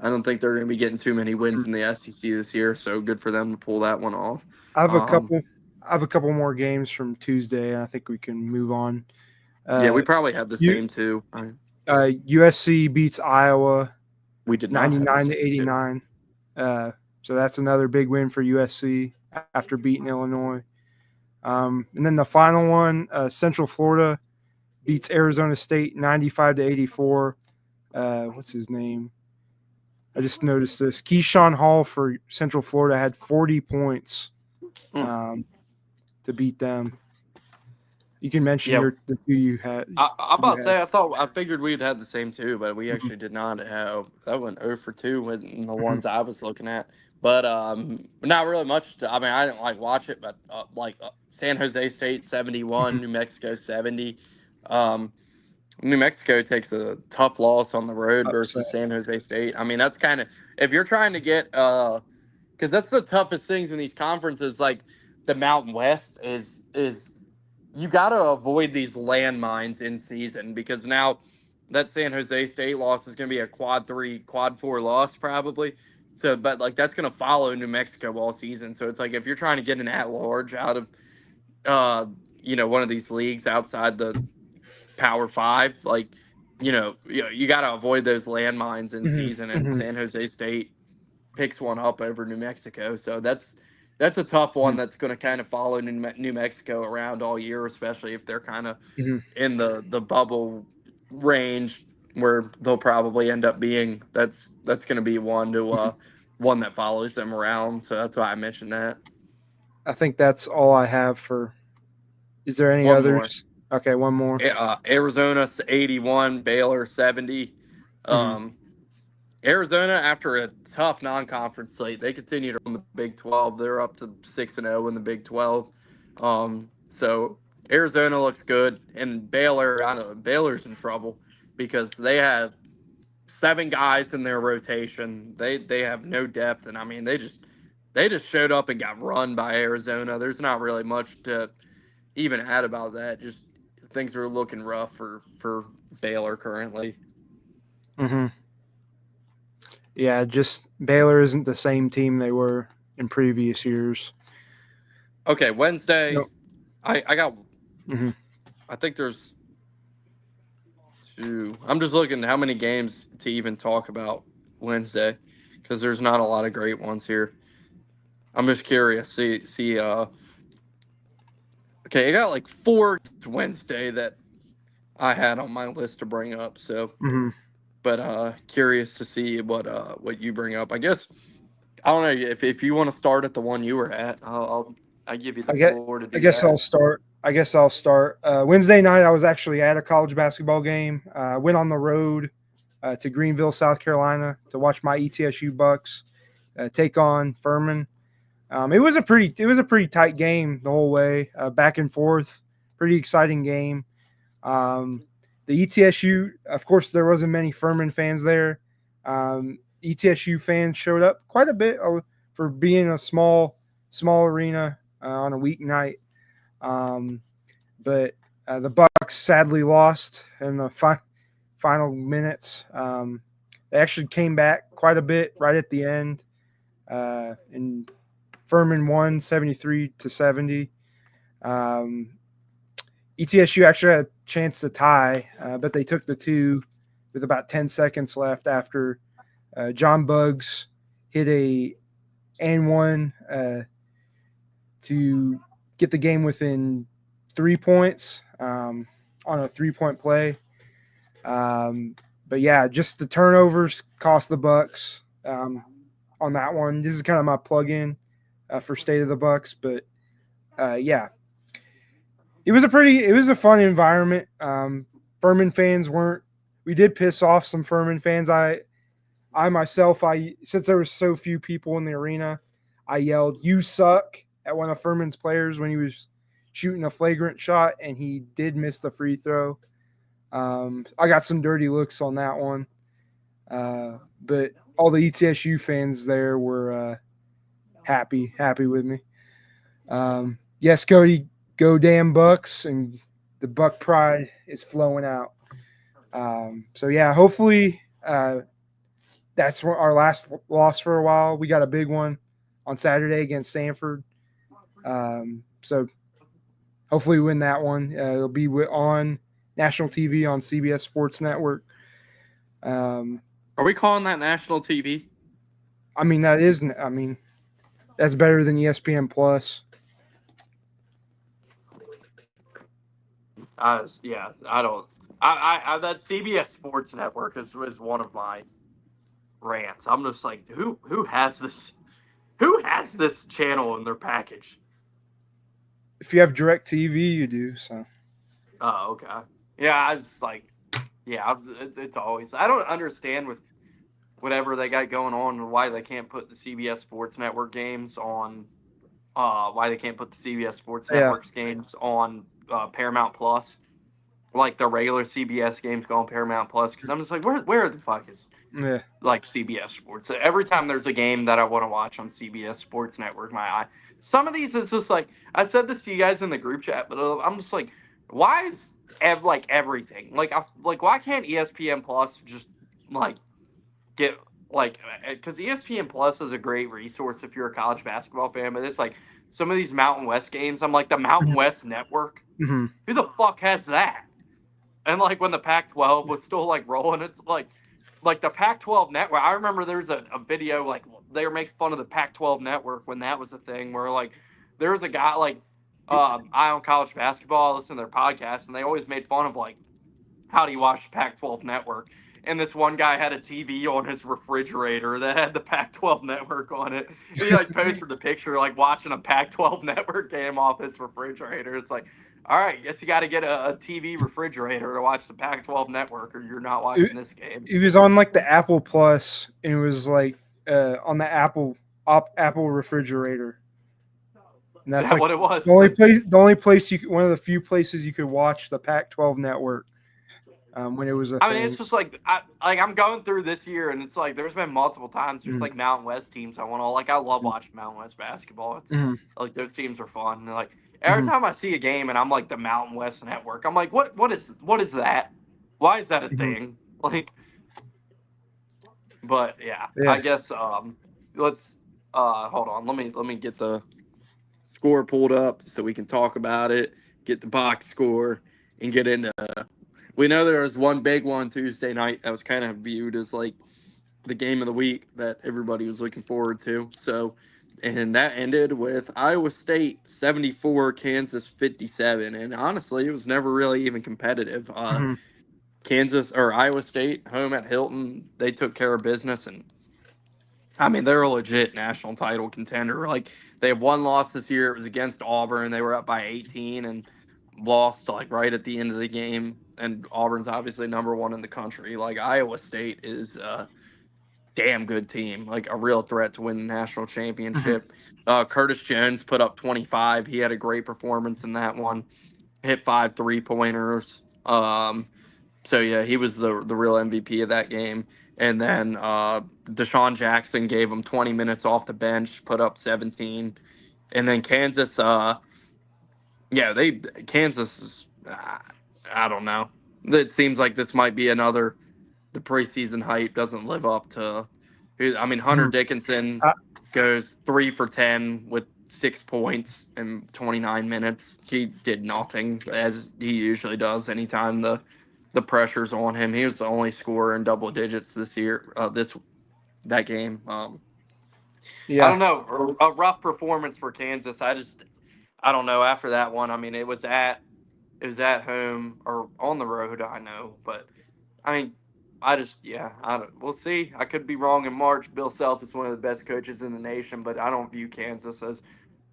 I don't think they're going to be getting too many wins mhm. in the SEC this year, so good for them to pull that one off. I have a Um, couple. I have a couple more games from Tuesday. I think we can move on. yeah, Uh, we probably have the U, same too. USC beats Iowa We did not have the 99 to same two. 89. So that's another big win for USC after beating Illinois. And then the final one, Central Florida beats Arizona State 95 to 84. What's his name? I just noticed this. Keyshawn Hall for Central Florida had 40 points Mm. um, to beat them. You can mention Yeah, the two you had. I'm You about to had. say I figured we'd have the same two, but we actually did not have. That went 0 for 2 was the Mhm. ones I was looking at. But not really much. I mean, I didn't like watch it, but San Jose State 71, Mhm. New Mexico 70. Um, New Mexico takes a tough loss on the road Upset. versus San Jose State. I mean, that's kind of if you're trying to get because that's the toughest things in these conferences. Like the Mountain West is you got to avoid these landmines in season because now that San Jose State loss is going to be a quad 3, quad 4 loss probably. So, but like that's going to follow New Mexico all season. So it's like if you're trying to get an at large out of uh one of these leagues outside the Power Five, like you got to avoid those landmines in Mhm. season. And Mhm. San Jose State picks one up over New Mexico, so that's a tough one. Mhm. That's going to kind of follow New Mexico around all year, especially if they're kind of Mhm. in the bubble range where they'll probably end up being. That's going to be Mhm. one that follows them around. So that's why I mentioned that. I think that's all I have for. Is there any One more. others? Okay, one more. Arizona 81, Baylor 70. Hmm. Um, Arizona, after a tough non-conference slate, they continue to run the Big 12. They're up to 6-0 in the Big 12. So Arizona looks good, and Baylor, I know Baylor's in trouble because they have 7 guys in their rotation. They have no depth, and I mean they just showed up and got run by Arizona. There's not really much to even add about that. Just things are looking rough for Baylor currently. Hmm. Yeah, just Baylor isn't the same team they were in previous years. Okay, Wednesday. No. I got. Hmm. I think there's I'm just looking how many games to even talk about Wednesday because there's not a lot of great ones here. I'm just curious. Okay, I got like 4 Wednesday that I had on my list to bring up. So, but curious to see what you bring up. I guess I don't know if you want to start at the one you were at. I'll give you the floor to I do guess that. I'll start. Wednesday night, I was actually at a college basketball game. Went on the road to Greenville, South Carolina, to watch my ETSU Bucks take on Furman. It was a pretty tight game the whole way, back and forth. Pretty exciting game. The ETSU, of course, there wasn't many Furman fans there. ETSU fans showed up quite a bit for being a small arena on a weeknight. But the Bucks sadly lost in the final minutes. They actually came back quite a bit right at the end, and Furman won 73-70. ETSU actually had a chance to tie, but they took the 2 with about 10 seconds left after John Buggs hit a and 1 to get the game within 3 points on a 3-point play. But yeah, just the turnovers cost the Bucks on that one. This is kind of my plug-in for State of the Bucks, but yeah, it was a fun environment. Furman fans we did piss off some Furman fans. I myself, since there were so few people in the arena, I yelled, "You suck," at one of Furman's players when he was shooting a flagrant shot, and he did miss the free throw. I got some dirty looks on that one. But all the ETSU fans there were happy with me. Yes, Cody, go damn Bucks, and the Buck pride is flowing out. So yeah, hopefully that's our last loss for a while. We got a big one on Saturday against Sanford. So hopefully we win that one. It'll be on national TV on CBS Sports Network. Are we calling that national TV? I mean, that's better than ESPN Plus. Yeah, I don't. I that CBS Sports Network is one of my rants. I'm just like, who has this? Who has this channel in their package? If you have DirecTV, you do. So. Oh, okay. Yeah, I was like, yeah, it's always. I don't understand with whatever they got going on why they can't put the CBS Sports Network games on. Why they can't put the CBS Sports Network's games on Paramount Plus, like the regular CBS games go on Paramount Plus. Because I'm just like, where the fuck is like CBS Sports? Every time there's a game that I want to watch on CBS Sports Network, some of these is just like I said this to you guys in the group chat, but I'm just like, why is everything like why can't ESPN Plus just like get like because ESPN Plus is a great resource if you're a college basketball fan, but it's like some of these Mountain West games, I'm like the Mountain West Network. Mm-hmm. Who the fuck has that? And like when the Pac-12 was still like rolling, it's like the Pac-12 network. I remember there's a video like they were making fun of the Pac-12 network when that was a thing where like there was a guy like Eye on College Basketball, I listen to their podcast, and they always made fun of like how do you watch the Pac-12 network? And this one guy had a TV on his refrigerator that had the Pac-12 network on it. And he like posted the picture like watching a Pac-12 network game off his refrigerator. It's like, all right, guess you got to get a TV refrigerator to watch the Pac-12 network, or you're not watching this game. It was on like the Apple Plus, and it was like on the Apple refrigerator. And that's like what it was. The only place one of the few places you could watch the Pac-12 network. When it was a thing. It's just like I'm going through this year, and it's like there's been multiple times there's like Mountain West teams I want to like. I love watching Mountain West basketball. It's like those teams are fun. And like every time I see a game, and I'm like the Mountain West Network, I'm like, what is that? Why is that a thing? Like, but yeah, I guess let's hold on. Let me get the score pulled up so we can talk about it. Get the box score and get into We know there was one big one Tuesday night that was kind of viewed as like the game of the week that everybody was looking forward to. So, and that ended with Iowa State 74, Kansas 57. And honestly, it was never really even competitive. Mhm. Kansas or Iowa State home at Hilton, they took care of business. And I mean, they're a legit national title contender. Like, they have one loss this year. It was against Auburn. They were up by 18 and lost like right at the end of the game. And Auburn's obviously number one in the country. Like, Iowa State is damn good team, like a real threat to win the national Mhm. championship. Curtis Jones put up 25. He had a great performance in that one. Hit 5 3-pointers. So yeah, he was the real MVP of that game. And then Deshaun Jackson gave him 20 minutes off the bench, put up 17. And then Kansas, Kansas is, I don't know. It seems like this might be another the preseason hype doesn't live up to. I mean, Hunter Mhm. Dickinson I, goes 3 for 10 with 6 points in 29 minutes. He did nothing as he usually does anytime the pressure's on him. He was the only scorer in double digits this year. That game. I yeah, don't know. A rough performance for Kansas. I don't know. After that one, I mean, it was at home or on the road. I know, but I mean, I don't. We'll see. I could be wrong in March. Bill Self is one of the best coaches in the nation, but I don't view Kansas as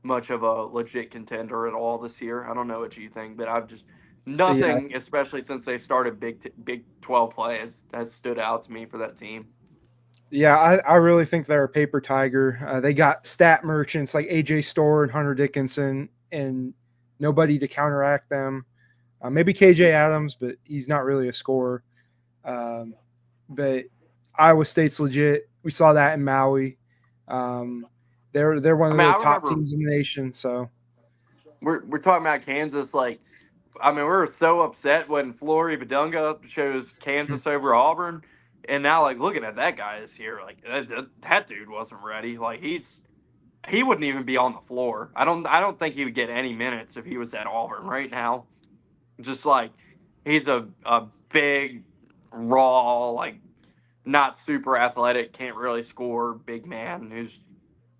much of a legit contender at all this year. I don't know what you think, but I've just yeah, nothing, especially since they started Big 12 play, has stood out to me for that team. yeah. I really think they're a paper tiger. They got stat merchants like AJ Storr and Hunter Dickinson, and nobody to counteract them. Maybe KJ Adams, but he's not really a scorer. Um, but Iowa State's legit. We saw that in Maui. Um, they're one I of mean, the I top remember teams in the nation. So we're talking about Kansas. Like, I mean, we were so upset when Flory Badunga chose Kansas over Auburn, and now like looking at that guy this year, like that dude wasn't ready. Like he wouldn't even be on the floor. I don't think he would get any minutes if he was at Auburn right now. Just like he's a big, raw, like not super athletic, can't really score, big man who's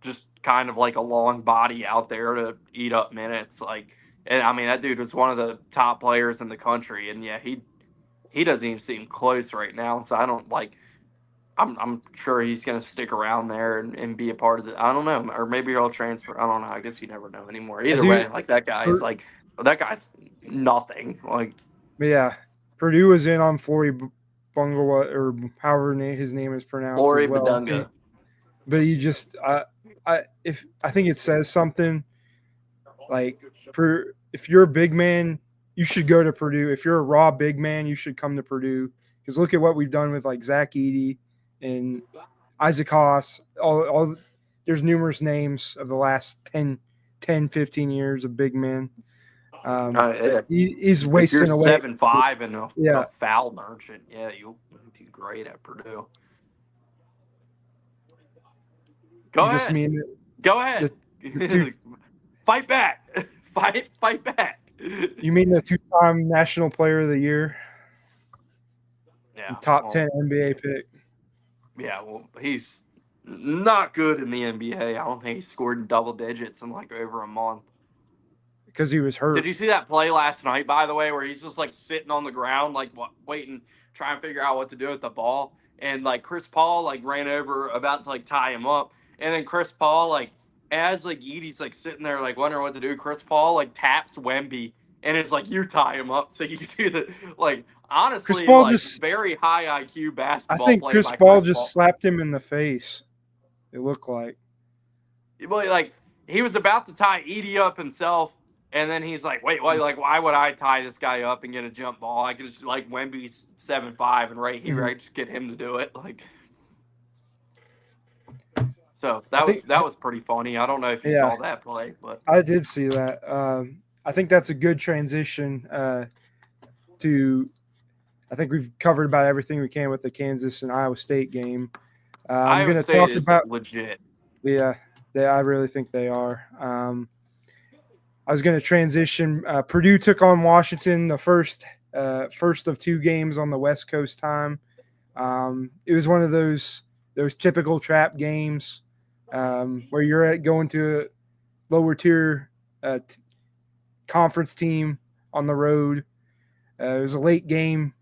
just kind of like a long body out there to eat up minutes. Like, and I mean that dude was one of the top players in the country, and yeah, he doesn't even seem close right now. So I don't like. I'm sure he's going to stick around there and be a part of it. I don't know, or maybe he'll transfer. I don't know. I guess you never know anymore. I Either do. way, like that guy's nothing. Like Yeah, Purdue was in on Flory Bungawa or however his name is pronounced as Flory well. Badunga. But he just, I think it says something like, if you're a big man, you should go to Purdue. If you're a raw big man, you should come to Purdue. Because look at what we've done with like Zach Edey and Isaac Haas. There's numerous names of the last 10, 15 years of big men. Yeah. He's If you're wasting away. 7'5" and a Yeah, foul merchant, yeah, you'll do great at Purdue. Go you just ahead. mean Go ahead. the two. Fight back. Fight back. You mean the two-time National Player of the Year, Yeah. top Well, 10 NBA pick? yeah. Well, he's not good in the NBA. I don't think he scored in double digits in like over a month. Because he was Did hurt. you see that play last night, by the way, where he's just like sitting on the ground, like waiting, trying to figure out what to do with the ball, and like Chris Paul like ran over about to like tie him up, and then Chris Paul like as like Edie's like sitting there like wondering what to do, Chris Paul like taps Wemby and it's like you tie him up so you can do the like Chris honestly Paul like just, very high IQ I basketball think play Chris by Paul Chris just Paul. slapped him in the face. It looked like. Well, like he was about to tie Edie up himself, and then he's like, "Wait, why? Like, why would I tie this guy up and get a jump ball? I could just like Wemby's 7'5" and right here, Mhm. I just get him to do it." Like, so I that was pretty funny. I don't know if you yeah, saw that play, but I did see that. I think that's a good transition to. I think we've covered about everything we can with the Kansas and Iowa State game. I'm Iowa going to State talk is about, legit. yeah, I really think they are. I was going to transition. Purdue took on Washington the first first of 2 games on the West Coast time. It was one of those typical trap games where you're going to a lower tier conference team on the road. It was a late game,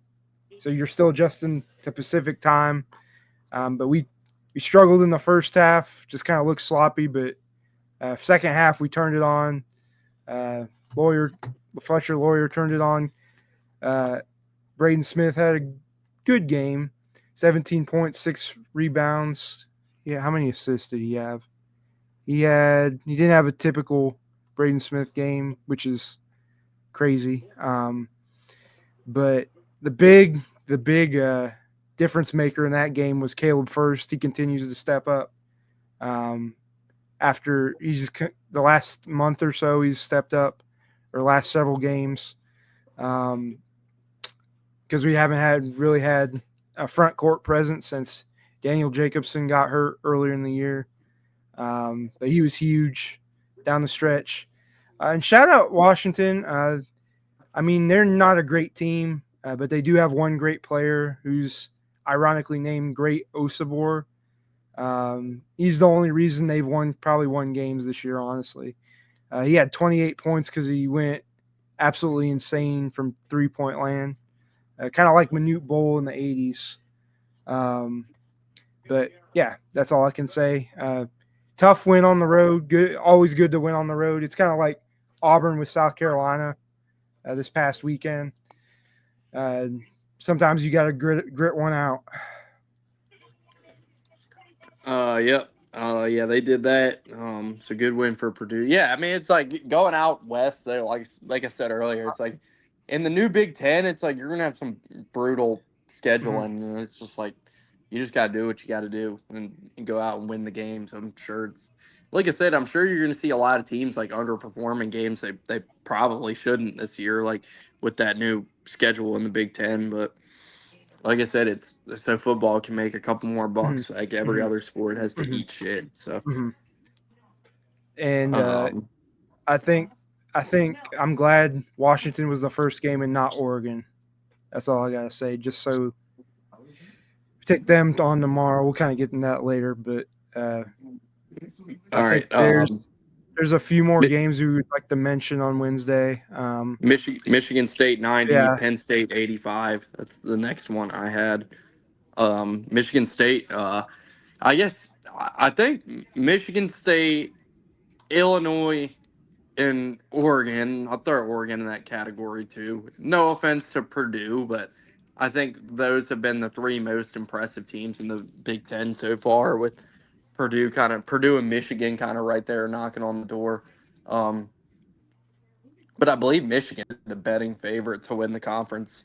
so you're still adjusting to Pacific time. But we struggled in the first half, just kind of looked sloppy. But second half, we turned it on. Fletcher Lawyer turned it on. Braden Smith had a good game, 17 points, 6 rebounds. Yeah, how many assists did he have? He didn't have a typical Braden Smith game, which is crazy. But the big difference maker in that game was Caleb First. He continues to step up. After the last month or so, he's stepped up, or last several games, because we haven't really had a front court presence since Daniel Jacobson got hurt earlier in the year. But he was huge down the stretch. And shout out Washington. I mean, they're not a great team, but they do have one great player who's ironically named Great Osabor. He's the only reason they've probably won games this year, honestly. He had 28 points because he went absolutely insane from three-point land, kind of like Manute Bol in the 80s. But, yeah, that's all I can say. Tough win on the road. Good, always good to win on the road. It's kind of like Auburn with South Carolina this past weekend. Sometimes you got to grit one out. Yep. Yeah, they did that. It's a good win for Purdue. Yeah, I mean, it's like going out west. They like I said earlier, it's like in the new Big Ten. It's like you're gonna have some brutal scheduling, and it's just like you just gotta do what you gotta do and go out and win the games. I'm sure it's like I said. I'm sure you're gonna see a lot of teams like underperforming games they probably shouldn't this year, like with that new schedule in the Big Ten, but. Like I said, it's so football can make a couple more bucks. Like every other sport has to eat shit. So, and I think I'm glad Washington was the first game and not Oregon. That's all I gotta say. Just so take them on tomorrow. We'll kind of get into that later, but all right. There's a few more games we would like to mention on Wednesday. Michigan State 90, yeah. Penn State 85. That's the next one I had. Michigan State. I think Michigan State, Illinois, and Oregon. I'll throw Oregon in that category too. No offense to Purdue, but I think those have been the 3 most impressive teams in the Big Ten so far, with Purdue and Michigan kind of right there knocking on the door. But I believe Michigan is the betting favorite to win the conference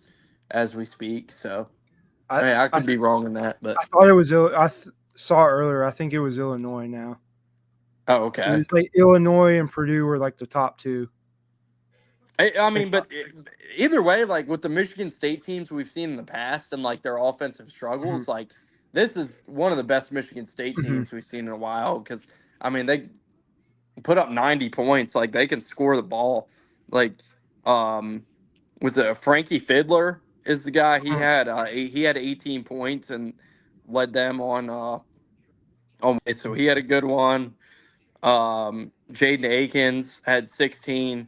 as we speak. So I could be wrong in that, but I thought it was. Saw it earlier. I think it was Illinois now. Oh, okay. It was like Illinois and Purdue were like the top 2. I mean, but either way, like with the Michigan State teams we've seen in the past and like their offensive struggles, like this is one of the best Michigan State teams we've seen in a while, because I mean they put up 90 points, like they can score the ball. Like, was it Frankie Fiddler is the guy? He had 18 points and led them on. So he had a good one. Jaden Akins had 16.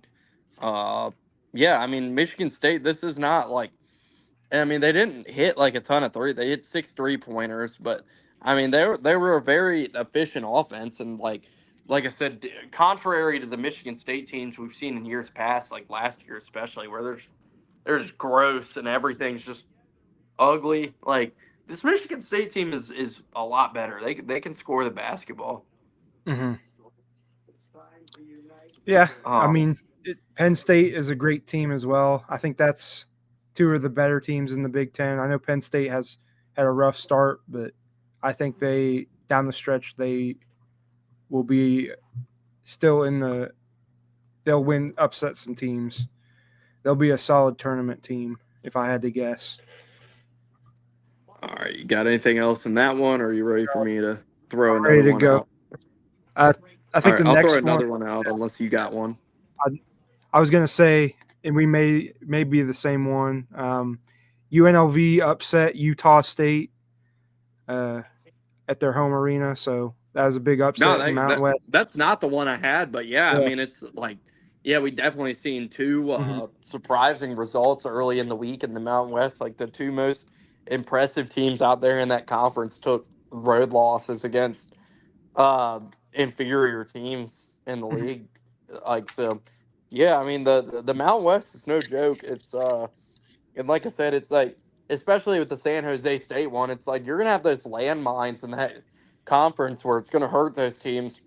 Yeah, I mean, Michigan State, this is not like, I mean, they didn't hit like a ton of three. They hit 6 3-pointers, but I mean, they were a very efficient offense. And like I said, contrary to the Michigan State teams we've seen in years past, like last year especially, where there's gross and everything's just ugly. Like this Michigan State team is a lot better. They can score the basketball. Yeah, I mean, Penn State is a great team as well. I think that's 2 of the better teams in the Big Ten. I know Penn State has had a rough start, but I think down the stretch, they will be still they'll upset some teams. They'll be a solid tournament team, if I had to guess. All right, you got anything else in that one, or are you ready for me to throw another one out? I think I'll throw another one out unless you got one. I was going to say and we may be the same one. UNLV upset Utah State uh, at their home arena, so that was a big No, upset in the Mountain West. that's not the one I had, but yeah, I Yeah. mean it's like yeah, we definitely seen two Hmm. surprising results early in the week in the Mountain West. Like the two most impressive teams out there in that conference took road losses against inferior teams in the Hmm. league. Like so, yeah, I mean the Mountain West is no joke. It's and like I said, it's like especially with the San Jose State one, it's like you're gonna have those landmines in that conference where it's gonna hurt those teams'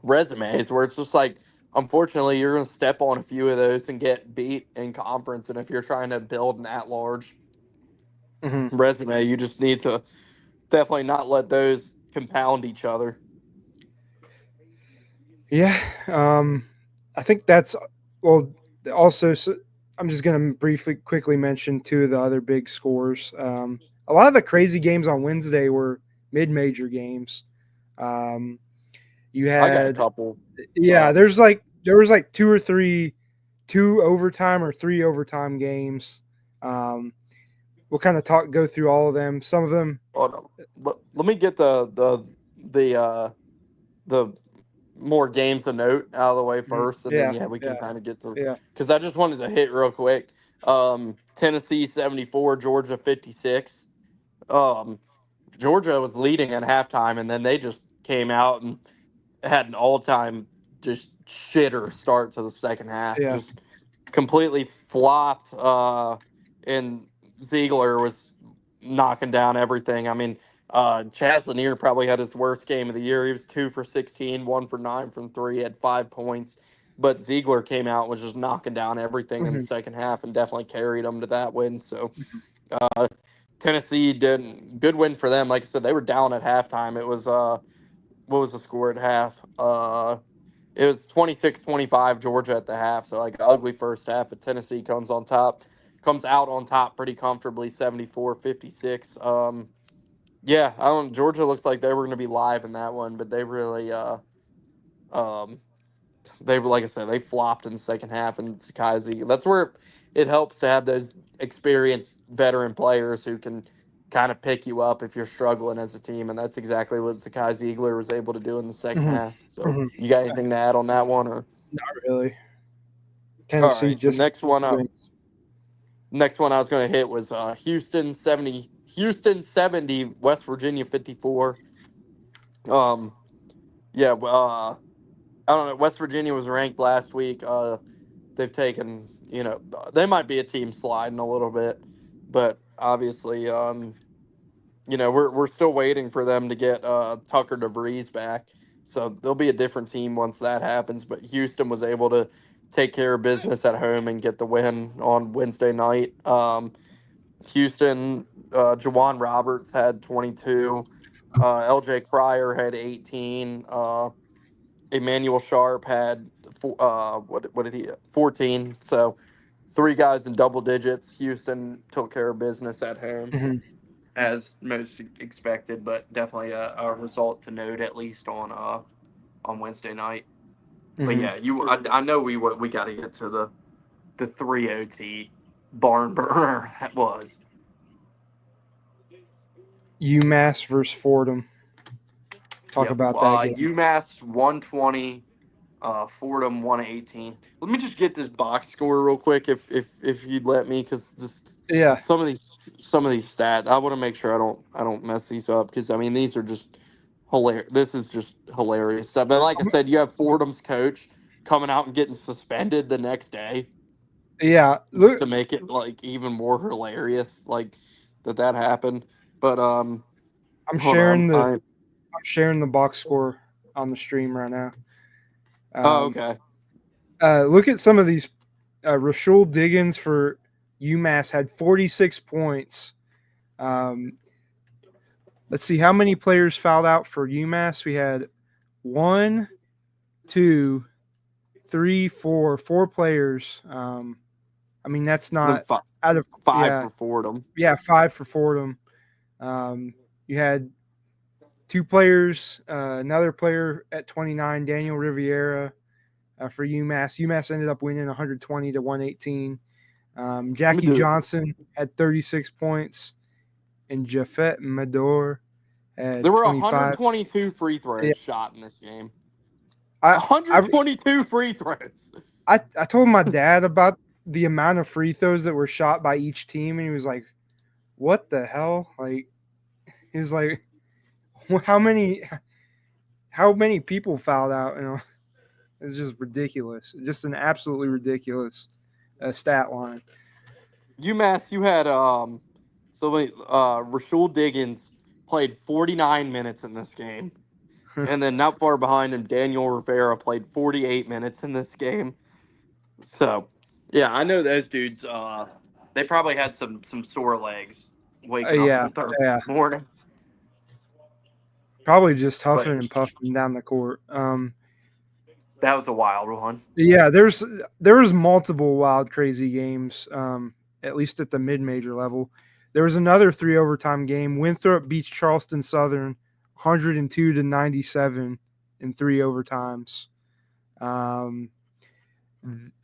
resumes. Where it's just like, unfortunately, you're gonna step on a few of those and get beat in conference. And if you're trying to build an at-large Hmm. resume, you just need to definitely not let those compound each other. Yeah, I think that's well. Also, I'm just going to briefly, quickly mention two of the other big scores. A lot of the crazy games on Wednesday were mid-major games. Um, you I got a had, couple. yeah, Um, there was like two overtime or three overtime games. Um, we'll kind of go through all of them. Some of them, hold on. Let me get the more games to note out of the way mhm, first, and then yeah, yeah, we can yeah, kind of get to yeah, because I just wanted to hit real quick. Tennessee 74, Georgia 56. Um, Georgia was leading at halftime, and then they just came out and had an all-time just shitter start to the second half. yeah. Just completely flopped. And Ziegler was knocking down everything. I mean, Chaz Lanier probably had his worst game of the year. He was 2 for 16, 1 for 9 from three, had 5 points. But Ziegler came out and was just knocking down everything in the Mhm, second half and definitely carried them to that win. So mhm. Tennessee did good win for them. Like I said, they were down at halftime. It was what was the score at half? It was 26-25 Georgia at the half. So like ugly first half, but Tennessee comes out on top pretty comfortably 74-56. Yeah, I don't Georgia looks like they were going to be live in that one, but they really um they were like I said, they flopped in the second half and Sakai Ziegler. That's where it helps to have those experienced veteran players who can kind of pick you up if you're struggling as a team, and that's exactly what Sakai Ziegler was able to do in the second Mhm, half. So, mhm. you got anything to add on that one, or Not really. all Tennessee right? The just wins. next one I was going to hit was Houston 70, West Virginia 54. Um, yeah, I don't know. West Virginia was ranked last week. They've taken, they might be a team sliding a little bit, but obviously, we're still waiting for them to get Tucker DeVries back. So they'll be a different team once that happens. But Houston was able to take care of business at home and get the win on Wednesday night. Houston, Jawan Roberts had 22. LJ Cryer had 18. Emmanuel Sharp had what did he 14. So three guys in double digits. Houston took care of business at home Mhm, as most expected, but definitely a result to note at least on Wednesday night. But mhm. yeah, I know we got to get to the 3 OT barn burner that was. UMass versus Fordham. Talk Yeah, about that game. UMass 120, Fordham 118. Let me just get this box score real quick, if you'd let me, because this Yeah. some of these stats I want to make sure I don't mess these up because I mean these are just hilarious. This is just hilarious stuff. And like I said, you have Fordham's coach coming out and getting suspended the next day Yeah. just Look, to make it like even more hilarious, like that happened. But I'm hold on, sharing the box score on the stream right now. oh Um, okay. look at some of these. Rashul Diggins for UMass had 46 points. Um, let's see how many players fouled out for UMass. We had one, two, three, four players. I mean that's Then not five, out of five yeah for Fordham. five for Fordham. You had two players, another player at 29, Daniel Riviera. for UMass. UMass ended up winning 120 to 118. Let me Jackie do it. Johnson had 36 points, and Jafet Mador There had were 25. 122 free Yeah, throws shot in this game. I, I 122 free throws. I told my dad about the amount of free throws that were shot by each team, and he was like, "What the hell?" Like, he was like, "How many people fouled out?" It's just ridiculous. Just an absolutely ridiculous stat line. UMass, you had Rashul Diggins played 49 minutes in this game. And then not far behind him, Daniel Rivera played 48 minutes in this game. So, yeah, I know those dudes. They probably had some sore legs waking up Yeah, on Thursday yeah. morning. Probably just But huffing and puffing down the court. that was a wild one. Yeah, there was multiple wild, crazy games. At least at the mid-major level, there was another 3 overtime game. Winthrop beats Charleston Southern, 102 to 97 in 3 overtimes. Um,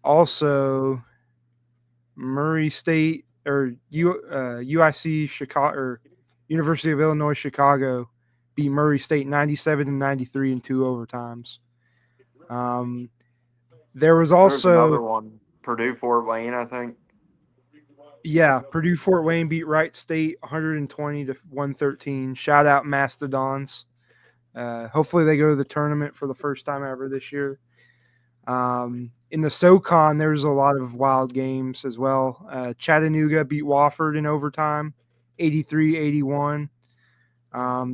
also, Murray State or UIC Chicago or University of Illinois Chicago beat Murray State 97 to 93 in 2 overtimes. Um, there was There was another also one, Purdue Fort Wayne, I think. Purdue Fort Wayne beat Wright State 120 to 113. Shout out Mastodons. Hopefully they go to the tournament for the first time ever this year. In the SoCon, there's a lot of wild games as well. Chattanooga beat Wofford in overtime, 83-81.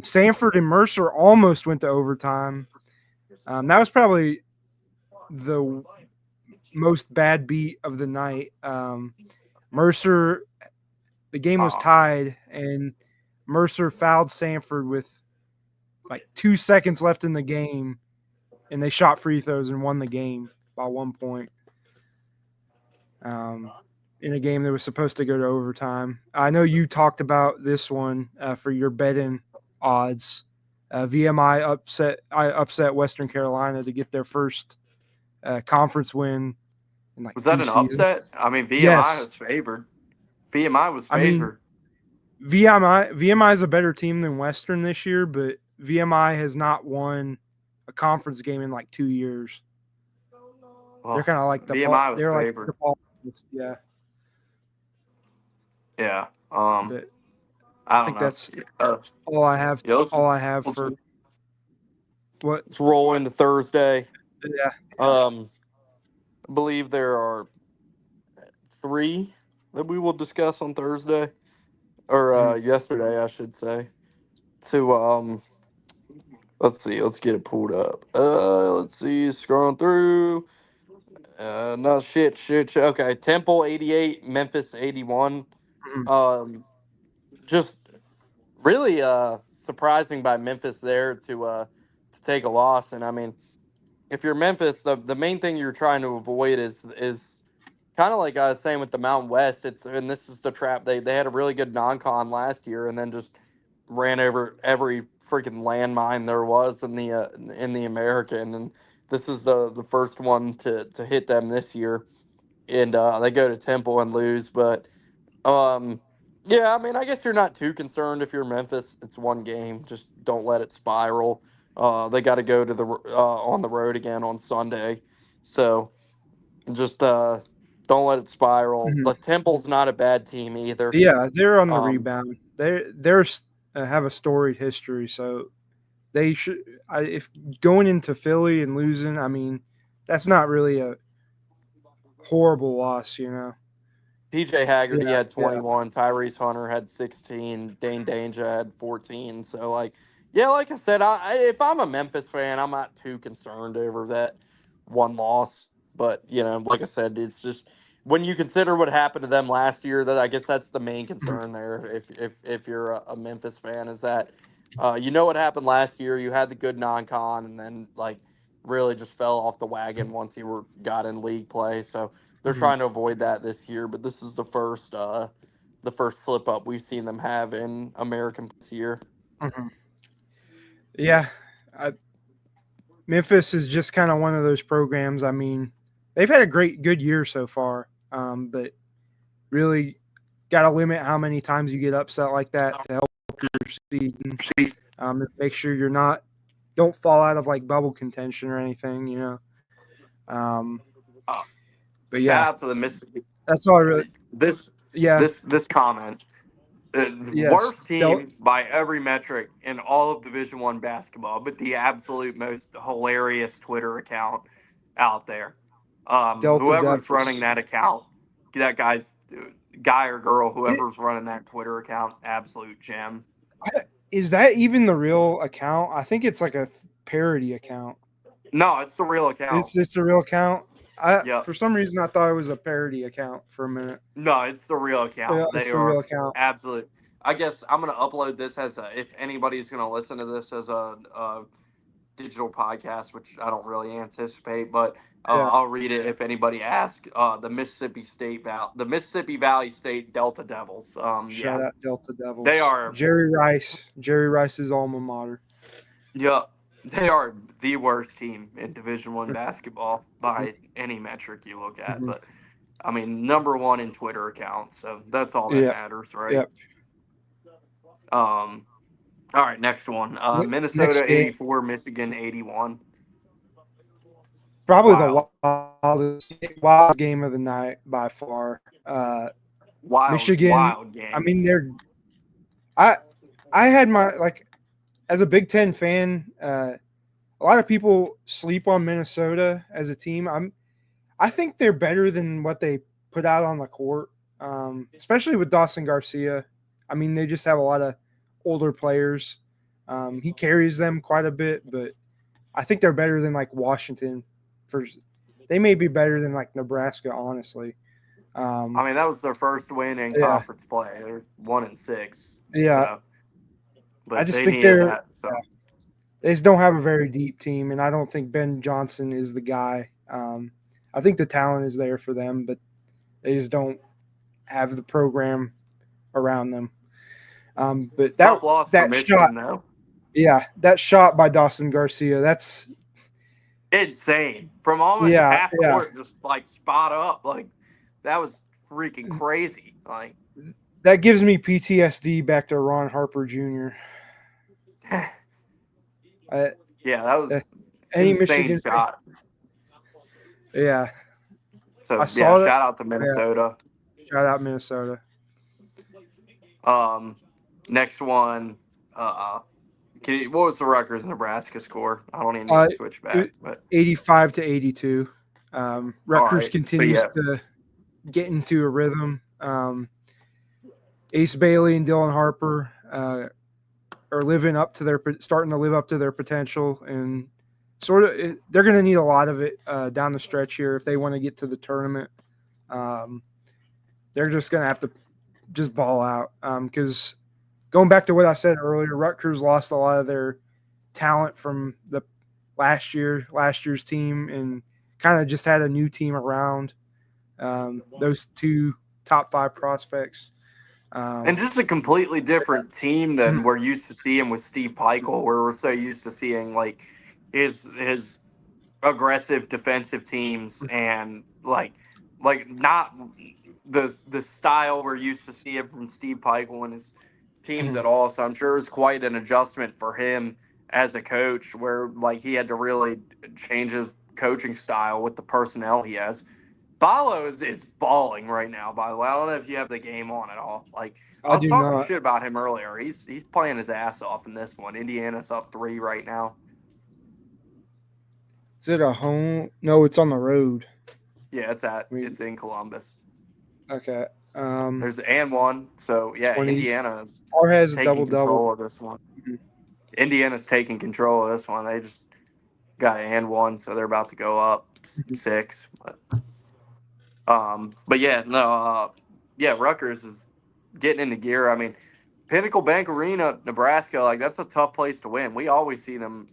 Sanford and Mercer almost went to overtime. That was probably the most bad beat of the night. Mercer, the game was Oh, tied, and Mercer fouled Sanford with like 2 seconds left in the game, and they shot free throws and won the game by 1 point. In a game that was supposed to go to overtime. I know you talked about this one for your betting odds. VMI upset Western Carolina to get their first conference win in like was that two an seasons. upset? I mean, VMI Yes, was favored. VMI was I mean favored. VMI is a better team than Western this year, but VMI has not won a conference game in like 2 years. They're Well, kind of like VMI was they're like the favored. ball. Yeah, Yeah. but I I don't think know. that's Uh, all I have. yeah, All I have let's, for what? let's roll into Thursday. Yeah. I believe there are three that we will discuss on Thursday or Mhm. yesterday, I should say. To let's see, let's get it pulled up. Let's see, scrolling through. No shit. Okay, Temple 88, Memphis 81. Mhm. Um, just really surprising by Memphis there to take a loss, and I mean, if you're Memphis, the main thing you're trying to avoid is kind of like I was saying with the Mountain West. It's and this is the trap. They had a really good non-con last year, and then just ran over every freaking landmine there was in the American. And this is the first one to hit them this year. And they go to Temple and lose, but um, yeah, I mean, I guess you're not too concerned if you're Memphis. It's one game. Just don't let it spiral. They got to go to the on the road again on Sunday, so just don't let it spiral. Mhm. The Temple's not a bad team either. Yeah, they're on the Um, rebound. They're have a storied history, so they should. If going into Philly and losing, I mean, that's not really a horrible loss, you know. PJ Yeah, Haggerty had yeah. 21, Tyrese Hunter had 16, Dane Danger had 14. So, like, yeah, like I said, if I'm a Memphis fan, I'm not too concerned over that one loss. But, you know, like I said, it's just when you consider what happened to them last year, that I guess that's the main Mhm. concern there. If you're a Memphis fan, is that you know what happened last year? You had the good non-con, and then like really just fell off the wagon once you were got in league play. So they're Mhm. trying to avoid that this year, but this is the first slip up we've seen them have in American this year. Mhm. Yeah, I Memphis is just kind of one of those programs. I mean, they've had a good year so far, but really got to limit how many times you get upset like that to help your season. Make sure don't fall out of like bubble contention or anything, you know. Um, Uh, but Shout yeah, out to the Mississippi. that's all I really. This Yeah. this comment. The Yes. worst team by every metric in all of Division One basketball, but the absolute most hilarious Twitter account out there. Delta Whoever's running Devils. that account, that guy or girl, It, whoever's running that Twitter account, absolute gem. is that even the real account? I think it's like a parody account. No, it's the real account. It's a real account. Yep. For some reason I thought it was a parody account for a minute. No, it's the real account. Yeah, They it's the real are account. absolute. I guess I'm gonna upload this as if anybody's gonna listen to this as a digital podcast, which I don't really anticipate, but Yeah. I'll read it if anybody asks. The Mississippi Valley State Delta Devils. Shout out Delta Devils. They are Jerry Rice's alma mater. yeah, they are the worst team in Division One basketball by any metric you look at. Mhm. But I mean, number one in Twitter accounts, so that's all that matters, right? Yep. All right, next one. Minnesota 84, Michigan 81. Probably Wild. the wildest game of the night by far. Michigan. Wild game. I mean, I had as a Big Ten fan. A lot of people sleep on Minnesota as a team. I think they're better than what they put out on the court, especially with Dawson Garcia. I mean, they just have a lot of older players. He carries them quite a bit, but I think they're better than like Washington. They may be better than like Nebraska, honestly. I mean, that was their first win in conference play. They're 1-6. Yeah, so, but I just they think needed that. So. Yeah. They just don't have a very deep team, and I don't think Ben Johnson is the guy. I think the talent is there for them, but they just don't have the program around them. But Tough loss for that Michigan, shot, though. yeah, that shot by Dawson Garcia, that's insane. From almost half court, just like spot up, like that was freaking crazy. Like that gives me PTSD back to Ron Harper Jr. Yeah, that was any insane Michigan shot. Yeah. So shout out to Minnesota. Yeah. Shout out Minnesota. Next one. What was the Rutgers Nebraska score? I don't even need to switch back. But 85-82. Rutgers continues to get into a rhythm. Ace Bailey and Dylan Harper are starting to live up to their potential, and they're going to need a lot of it down the stretch here if they want to get to the tournament. They're just going to have to just ball out because going back to what I said earlier, Rutgers lost a lot of their talent from the last year's team, and kind of just had a new team around those two top 5 prospects. And just a completely different team than we're used to seeing with Steve Peichel, where we're so used to seeing like his aggressive defensive teams and like not the style we're used to seeing from Steve Peichel and his teams at all. So I'm sure it's quite an adjustment for him as a coach, where like he had to really change his coaching style with the personnel he has. Balo is balling right now, by the way. I don't know if you have the game on at all. Like I was talking shit about him earlier. He's playing his ass off in this one. Indiana's up 3 right now. Is it a home? No, it's on the road. Yeah, it's in Columbus. Okay. There's and 1, so yeah, 20, Indiana's has taking control double. of this one. Mm-hmm. Indiana's taking control of this one. They just got an and 1, so they're about to go up 6. But yeah, no, Rutgers is getting into gear. I mean, Pinnacle Bank Arena, Nebraska, like that's a tough place to win. We always see them.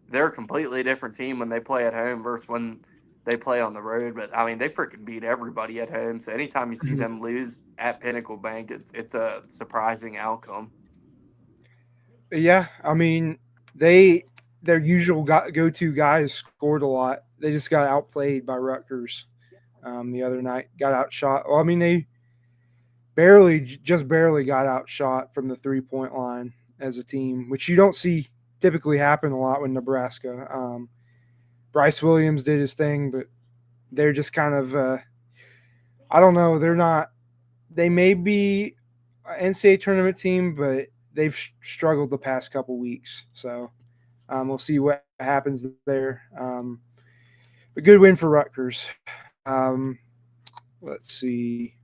They're a completely different team when they play at home versus when they play on the road. But I mean, they freaking beat everybody at home. So anytime you see them lose at Pinnacle Bank, it's a surprising outcome. Yeah, I mean, they their usual go-to guys scored a lot. They just got outplayed by Rutgers the other night. Got outshot. Well, I mean, they barely got outshot from the 3-point line as a team, which you don't see typically happen a lot with Nebraska. Bryce Williams did his thing, but they're just kind of I don't know. They're not. They may be an NCAA tournament team, but they've struggled the past couple weeks. So we'll see what happens there. A good win for Rutgers. Let's see.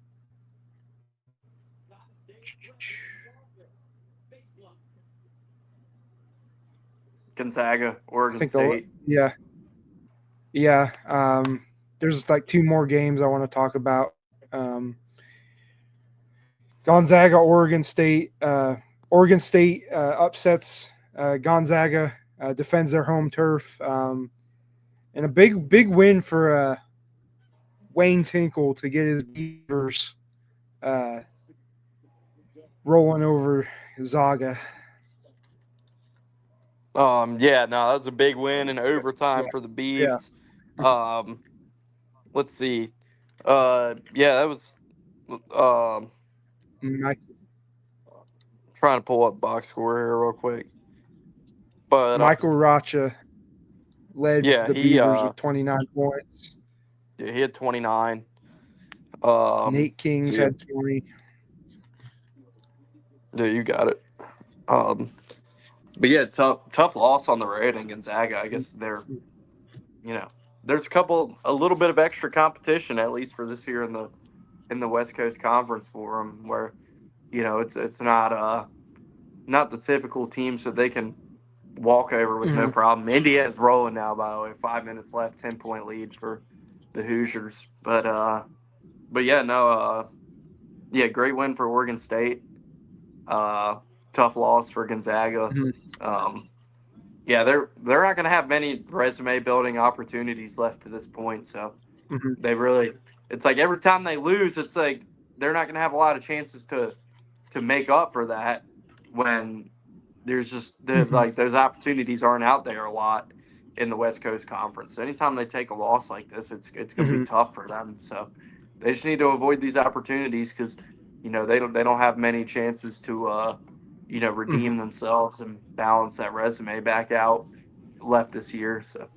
Gonzaga, I Oregon think State. Yeah. There's like two more games I want to talk about. Gonzaga, Oregon State. Oregon State upsets Gonzaga, defends their home turf, and a big win for Wayne Tinkle to get his Beavers rolling over Zaga. Yeah, no, that was a big win in overtime Yeah. for the Yeah. Beavs. Let's see. Yeah, that was. Mike, Trying to pull up box score here real quick, but Michael Racha led yeah, the Beavers with 29 points. yeah, he had 29. Nate Kings so yeah, had 20. yeah, you got it. But yeah, tough loss on the road in Gonzaga. I guess there's a little bit of extra competition at least for this year in the West Coast Conference for them, where it's not the typical teams that they can walk over with no problem. Indiana's rolling now, by the way. 5 minutes left, 10-point lead for the Hoosiers. But yeah, no, yeah, great win for Oregon State. Tough loss for Gonzaga. Yeah, they're not going to have many resume building opportunities left to this point. So they really, it's like every time they lose, it's like they're not going to have a lot of chances to make up for that when there's just like those opportunities aren't out there a lot in the West Coast Conference. So anytime they take a loss like this, it's going to be tough for them. So they just need to avoid these opportunities because they don't have many chances to redeem themselves and balance that resume back out left this year. So,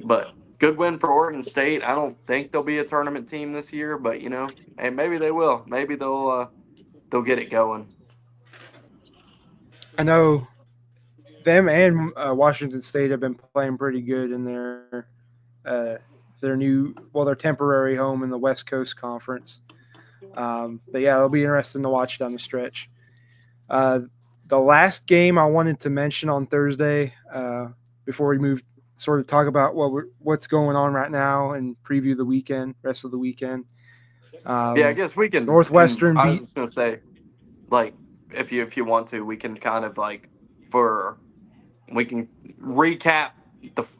but good win for Oregon State. I don't think they'll be a tournament team this year, but and maybe they will. Maybe they'll get it going. I know them and Washington State have been playing pretty good in their their temporary home in the West Coast Conference. But yeah, it'll be interesting to watch down the stretch. The last game I wanted to mention on Thursday, before we move, sort of talk about what's going on right now and preview the rest of the weekend. Yeah, I guess we can. Northwestern I was beat. just gonna say, like, if you want to, we can kind of we can recap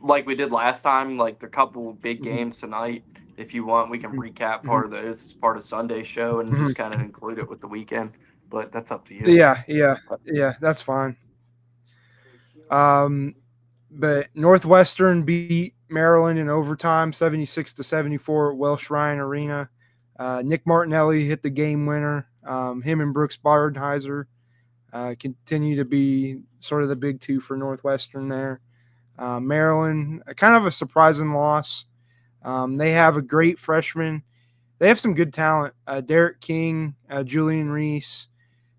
like we did last time, like the couple big games tonight. If you want, we can recap part of those as part of Sunday's show and just kind of include it with the weekend. But that's up to you. Yeah, that's fine. But Northwestern beat Maryland in overtime, 76-74 at Welsh Ryan Arena. Nick Martinelli hit the game winner. Him and Brooks Bardenheiser continue to be sort of the big two for Northwestern there. Maryland, kind of a surprising loss. They have a great freshman. They have some good talent. Derek King, Julian Reese,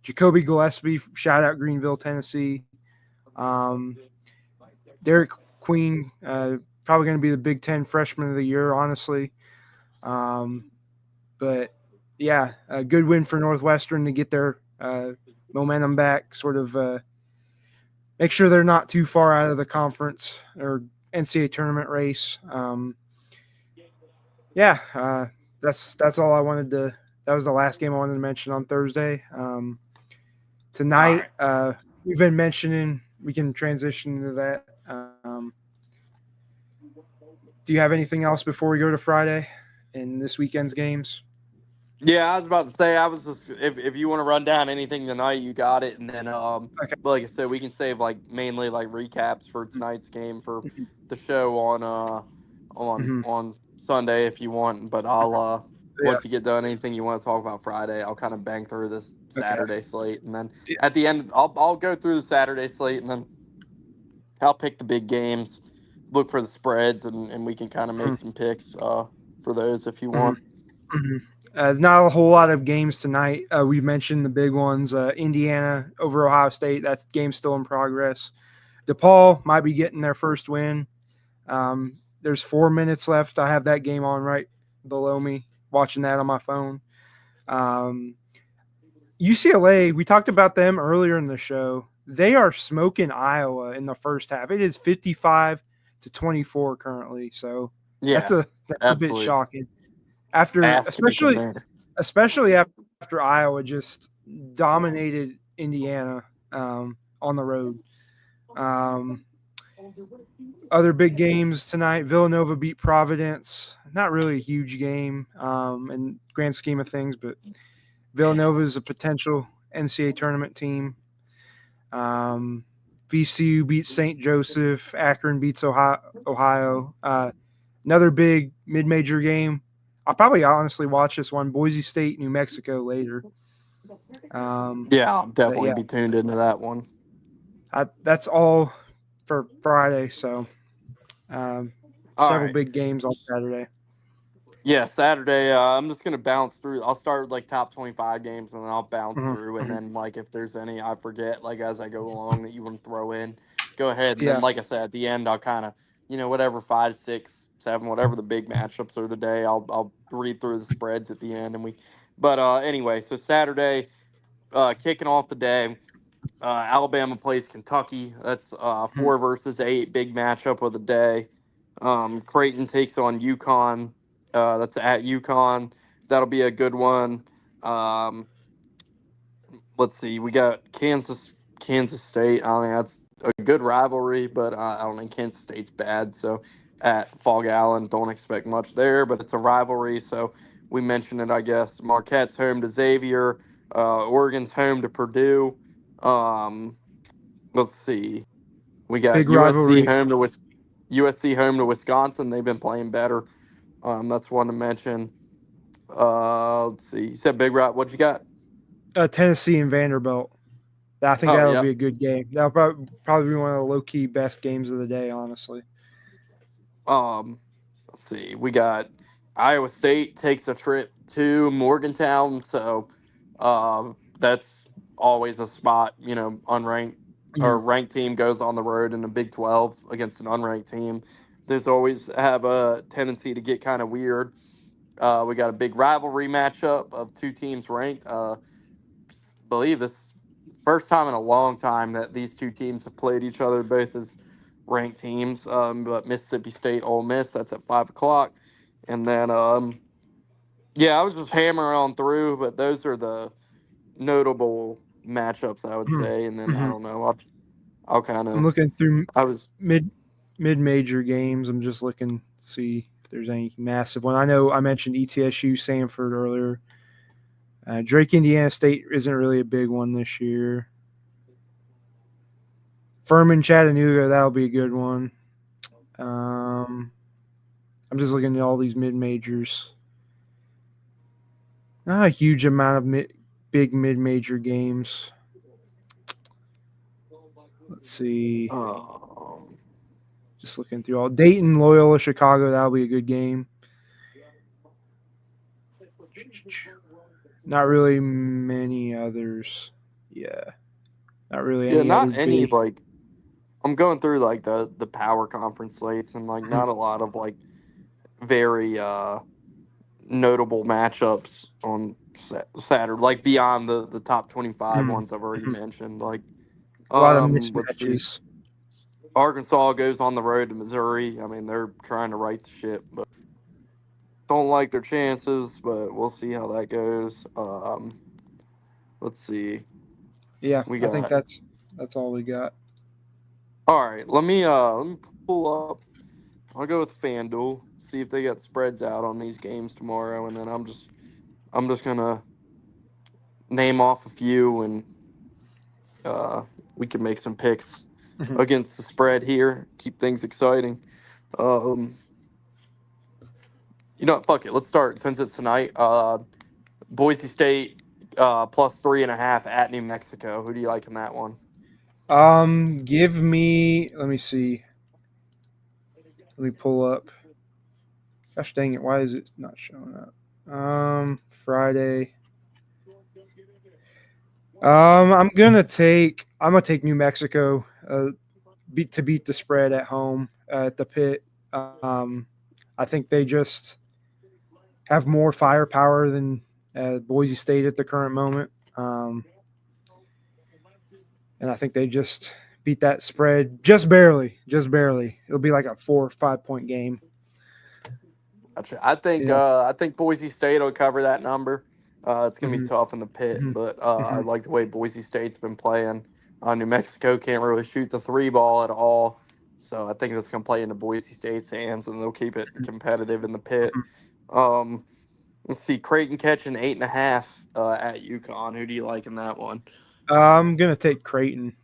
Jacoby Gillespie, shout out Greenville, Tennessee. Derek Queen, probably going to be the Big Ten Freshman of the Year, honestly. But yeah, a good win for Northwestern to get their momentum back, sort of make sure they're not too far out of the conference or NCAA tournament race. That's all I wanted to. That was the last game I wanted to mention on Thursday. Tonight, we've been mentioning. We can transition into that. Do you have anything else before we go to Friday in this weekend's games? Yeah, I was about to say I was just if you want to run down anything tonight, you got it, and then Okay. but like I said, we can save like mainly like recaps for tonight's game for the show on Mm-hmm. on Sunday if you want. But I'll Yeah. once you get done, anything you want to talk about Friday, I'll kind of bang through this Okay. Saturday slate, and then Yeah. at the end, I'll go through the Saturday slate, and then I'll pick the big games, look for the spreads, and we can kind of make Mhm. some picks for those if you Mhm. want. Mhm. Not a whole lot of games tonight. We mentioned the big ones: Indiana over Ohio State. That game's still in progress. DePaul might be getting their first win. There's 4 minutes left. I have that game on right below me, watching that on my phone. Um, UCLA, we talked about them earlier in the show. They are smoking Iowa in the first half. It is 55-24 currently. So Yeah, that's a bit absolutely. shocking. After Ass kicking there. especially after Iowa just dominated Indiana on the road. Um, Other big games tonight: Villanova beat Providence. Not really a huge game in grand scheme of things, but Villanova is a potential NCAA tournament team. Um, VCU beats St. Joseph. Akron beats Ohio. Another big mid-major game. I'll probably honestly watch this one: Boise State, New Mexico later. Yeah, I'll But definitely yeah, be tuned into that one. that's all for Friday. So um, All several right. big games on Saturday. Yeah, Saturday. I'm just gonna bounce through. I'll start with like top 25 games, and then I'll bounce Mhm, through. And mhm. then like if there's any I forget, like as I go along that you want to throw in, go ahead. And then Yeah. like I said, at the end, I'll kind of whatever 5, 6, 7, whatever the big matchups are the day. I'll read through the spreads at the end, and we. But anyway, so Saturday, kicking off the day. Alabama plays Kentucky. That's Mhm, 4 versus 8, big matchup of the day. Creighton takes on UConn. That's at UConn. That'll be a good one. Um, let's see. We got Kansas State. I mean, that's a good rivalry, but I don't think Kansas State's bad. So at Fog Allen, don't expect much there, but it's a rivalry. So we mentioned it, I guess. Marquette's home to Xavier. Oregon's home to Purdue. Um, let's see. We got big rivalry. USC home to Wisconsin. They've been playing better. That's one to mention. Let's see. You said Big Rock. What you got? Tennessee and Vanderbilt. I think Oh, that'll be yep. a good game. That'll probably be one of the low key best games of the day, honestly. Um, let's see. We got Iowa State takes a trip to Morgantown, so that's always a spot. Unranked or Mhm. ranked team goes on the road in the Big 12 against an unranked team. There's always have a tendency to get kind of weird. We got a big rivalry matchup of two teams ranked. Believe this first time in a long time that these two teams have played each other both as ranked teams. But Mississippi State, Ole Miss, that's at 5 o'clock, and then yeah, I was just hammering on through, but those are the notable matchups I would Mhm. say. And then I Mhm. don't know, I'll kind I'm of looking through I was mid mid major games. I'm just looking to see if there's any massive one. I know I mentioned ETSU Sanford earlier. Drake Indiana State isn't really a big one this year. Furman Chattanooga, that'll be a good one. Um, I'm just looking at all these mid majors. Not a huge amount of big mid major games. Let's see. um, Just looking through all Dayton, Loyola, Chicago. That'll be a good game. Not really many others. Yeah, not really yeah, any other not any big. like I'm going through like the power conference slates and like Mhm, not a lot of like very notable matchups on Saturday, like beyond the top 25 mhm, ones I've already mhm. mentioned. Like, A lot of let's see, mismatches. Arkansas goes on the road to Missouri. I mean, they're trying to right the ship, but don't like their chances. But we'll see how that goes. Let's see, Yeah, we I think got. that's all we got. All right, let me pull up. I'll go with FanDuel. See if they got spreads out on these games tomorrow, and then I'm just gonna name off a few, and uh, we can make some picks Mhm. against the spread here. Keep things exciting. Um, fuck it. Let's start since it's tonight. Boise State plus 3.5 at New Mexico. Who do you like in that one? Give me. Let me see. Let me pull up. Gosh dang it! Why is it not showing up? Friday. I'm gonna take New Mexico. To beat the spread at home at the pit. I think they just have more firepower than Boise State at the current moment. And I think they just beat that spread just barely, just barely. It'll be like a 4 or 5 point game. Gotcha. Yeah. I think Boise State will cover that number. It's gonna be Hmm. tough in the pit, Hmm. but I Hmm. like the way Boise State's been playing. New Mexico can't really shoot the three ball at all, so I think that's gonna play into Boise State's hands, and they'll keep it competitive in the pit. Um, let's see, Creighton catching 8.5 at UConn. Who do you like in that one? I'm gonna take Creighton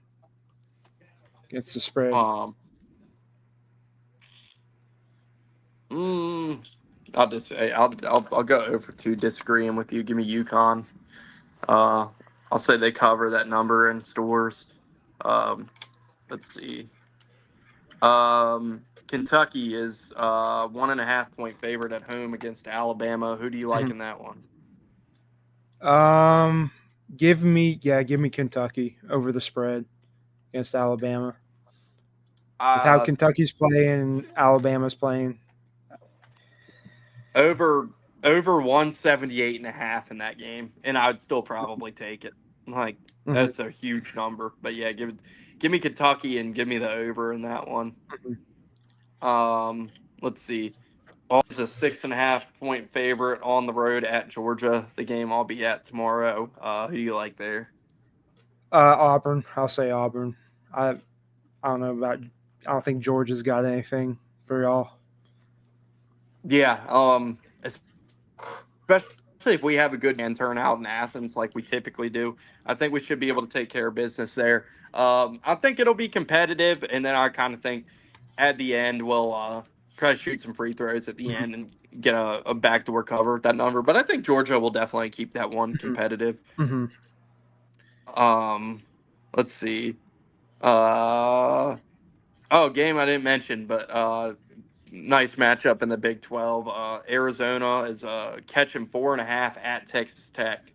against the spread. Um, mm, I'll just say I'll go over to disagreeing with you. Give me UConn. Uh, I'll say they cover that number in stores. Um, let's see. Kentucky is 1.5 point favorite at home against Alabama. Who do you like Mhm. in that one? Um, give me Kentucky over the spread against Alabama. With how Uh, Kentucky's playing, and Alabama's playing. over over 178.5 in that game, and I would still probably take it. Like Hmm. that's a huge number, but yeah, give me Kentucky and give me the over in that one. Um, let's see. Auburn's a 6.5 point favorite on the road at Georgia. The game I'll be at tomorrow. Who do you like there? Auburn. I'll say Auburn. I I don't know about. I don't think Georgia's got anything for y'all. Yeah, especially if we have a good fan turnout in Athens like we typically do. I think we should be able to take care of business there. I think it'll be competitive, and then I kind of think at the end we'll try to shoot some free throws at the Mhm. end and get a backdoor cover at that number. But I think Georgia will definitely keep that one Mhm. competitive. Mhm. Um, let's see. Uh, oh, game I didn't mention, but nice matchup in the Big 12. Arizona is catching 4.5 at Texas Tech.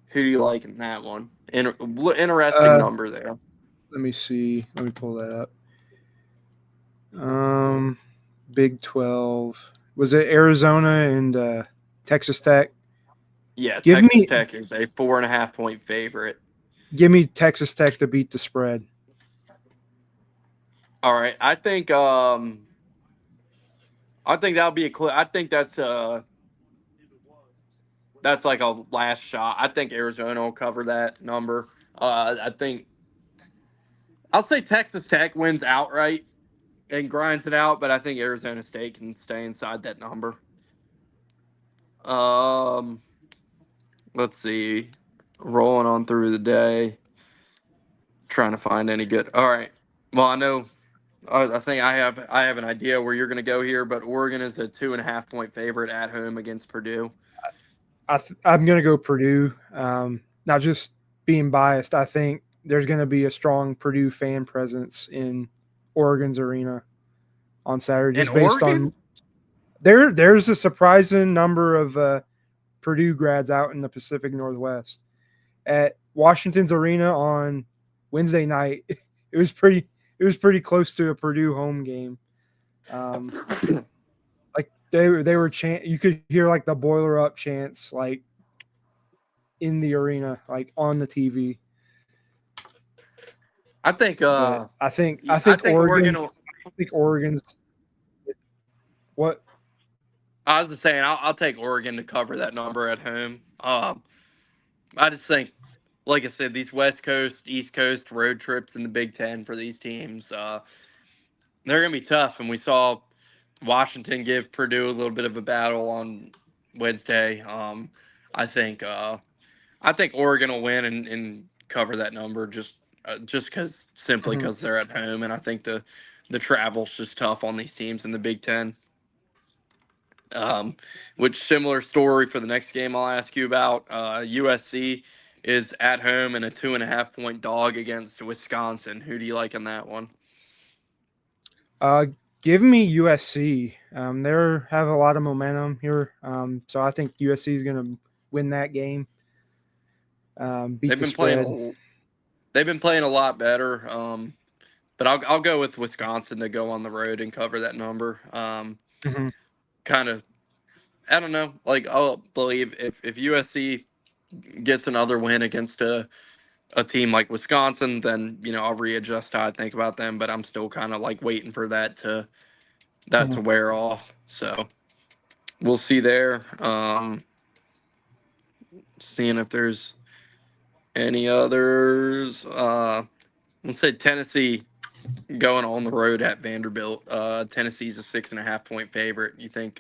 Who do you like in that one? Interesting Uh, number there. Let me see. Let me pull that up. Um, Big 12. Was it Arizona and Texas Tech? Yeah, Give Texas me Tech is a 4.5 point favorite. give me Texas Tech to beat the spread. All right, I think that'll be a clear. I think that's like a last shot. I think Arizona will cover that number. I think I'll say Texas Tech wins outright and grinds it out, but I think Arizona State can stay inside that number. Um, let's see. Rolling on through the day, trying to find any good. All right. Well, I know. I think I have an idea where you're going to go here, but Oregon is a 2.5 point favorite at home against Purdue. I'm gonna go Purdue. Not just being biased. I think there's gonna be a strong Purdue fan presence in Oregon's arena on Saturday, In just based Oregon? on there's a surprising number of Purdue grads out in the Pacific Northwest at Washington's arena on Wednesday night. It was pretty close to a Purdue home game. Um, like they were chant. You could hear like the boiler up chants like in the arena, like on the TV. I think But uh I I think think Oregon will, Oregon's what. I was just saying I'll take Oregon to cover that number at home. I just think like I said, these West Coast, East Coast road trips in the Big Ten for these teams, they're gonna be tough. And we saw Washington give Purdue a little bit of a battle on Wednesday. I think Oregon will win and cover that number just simply Mhm. because they're at home, and I think the travel's just tough on these teams in the Big Ten. Which similar story for the next game I'll ask you about. USC is at home and a 2.5 point dog against Wisconsin. Who do you like in that one? Uh, Give me USC. They have a lot of momentum here, so I think USC is going to win that game. Beat They've the been playing spread. a, they've been playing a lot better. But I'll go with Wisconsin to go on the road and cover that number. Mhm. Kind of, I don't know. Like I'll believe if USC gets another win against a team like Wisconsin, then I'll readjust how I think about them. But I'm still kind of like waiting for that to Mhm. wear off. So we'll see there. Seeing if there's any others. Let's say Tennessee going on the road at Vanderbilt. Tennessee's a 6.5 point favorite. You think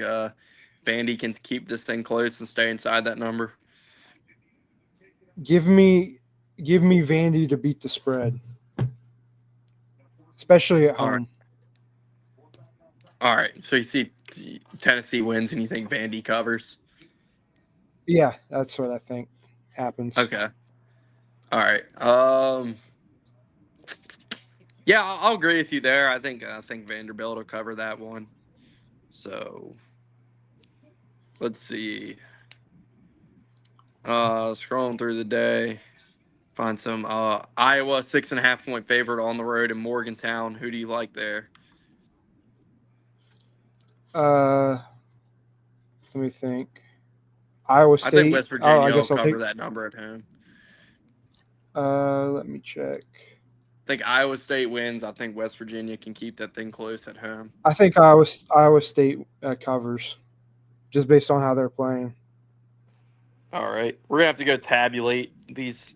Vandy can keep this thing close and stay inside that number? Give me Vandy to beat the spread, especially at All right. home. All right. So you see Tennessee wins and you think Vandy covers? Yeah, that's what I think happens. Okay. All right. Yeah, I'll agree with you there. I think Vanderbilt will cover that one. So let's see. Scrolling through the day, find some Iowa 6.5 point favorite on the road in Morgantown. Who do you like there? Uh, Let me think. Iowa I think State. West Oh, I Virginia will guess I'll take. cover that number at home. Let me check. I think Iowa State wins. I think West Virginia can keep that thing close at home. I think Iowa State covers just based on how they're playing. All right. We're going to have to go tabulate these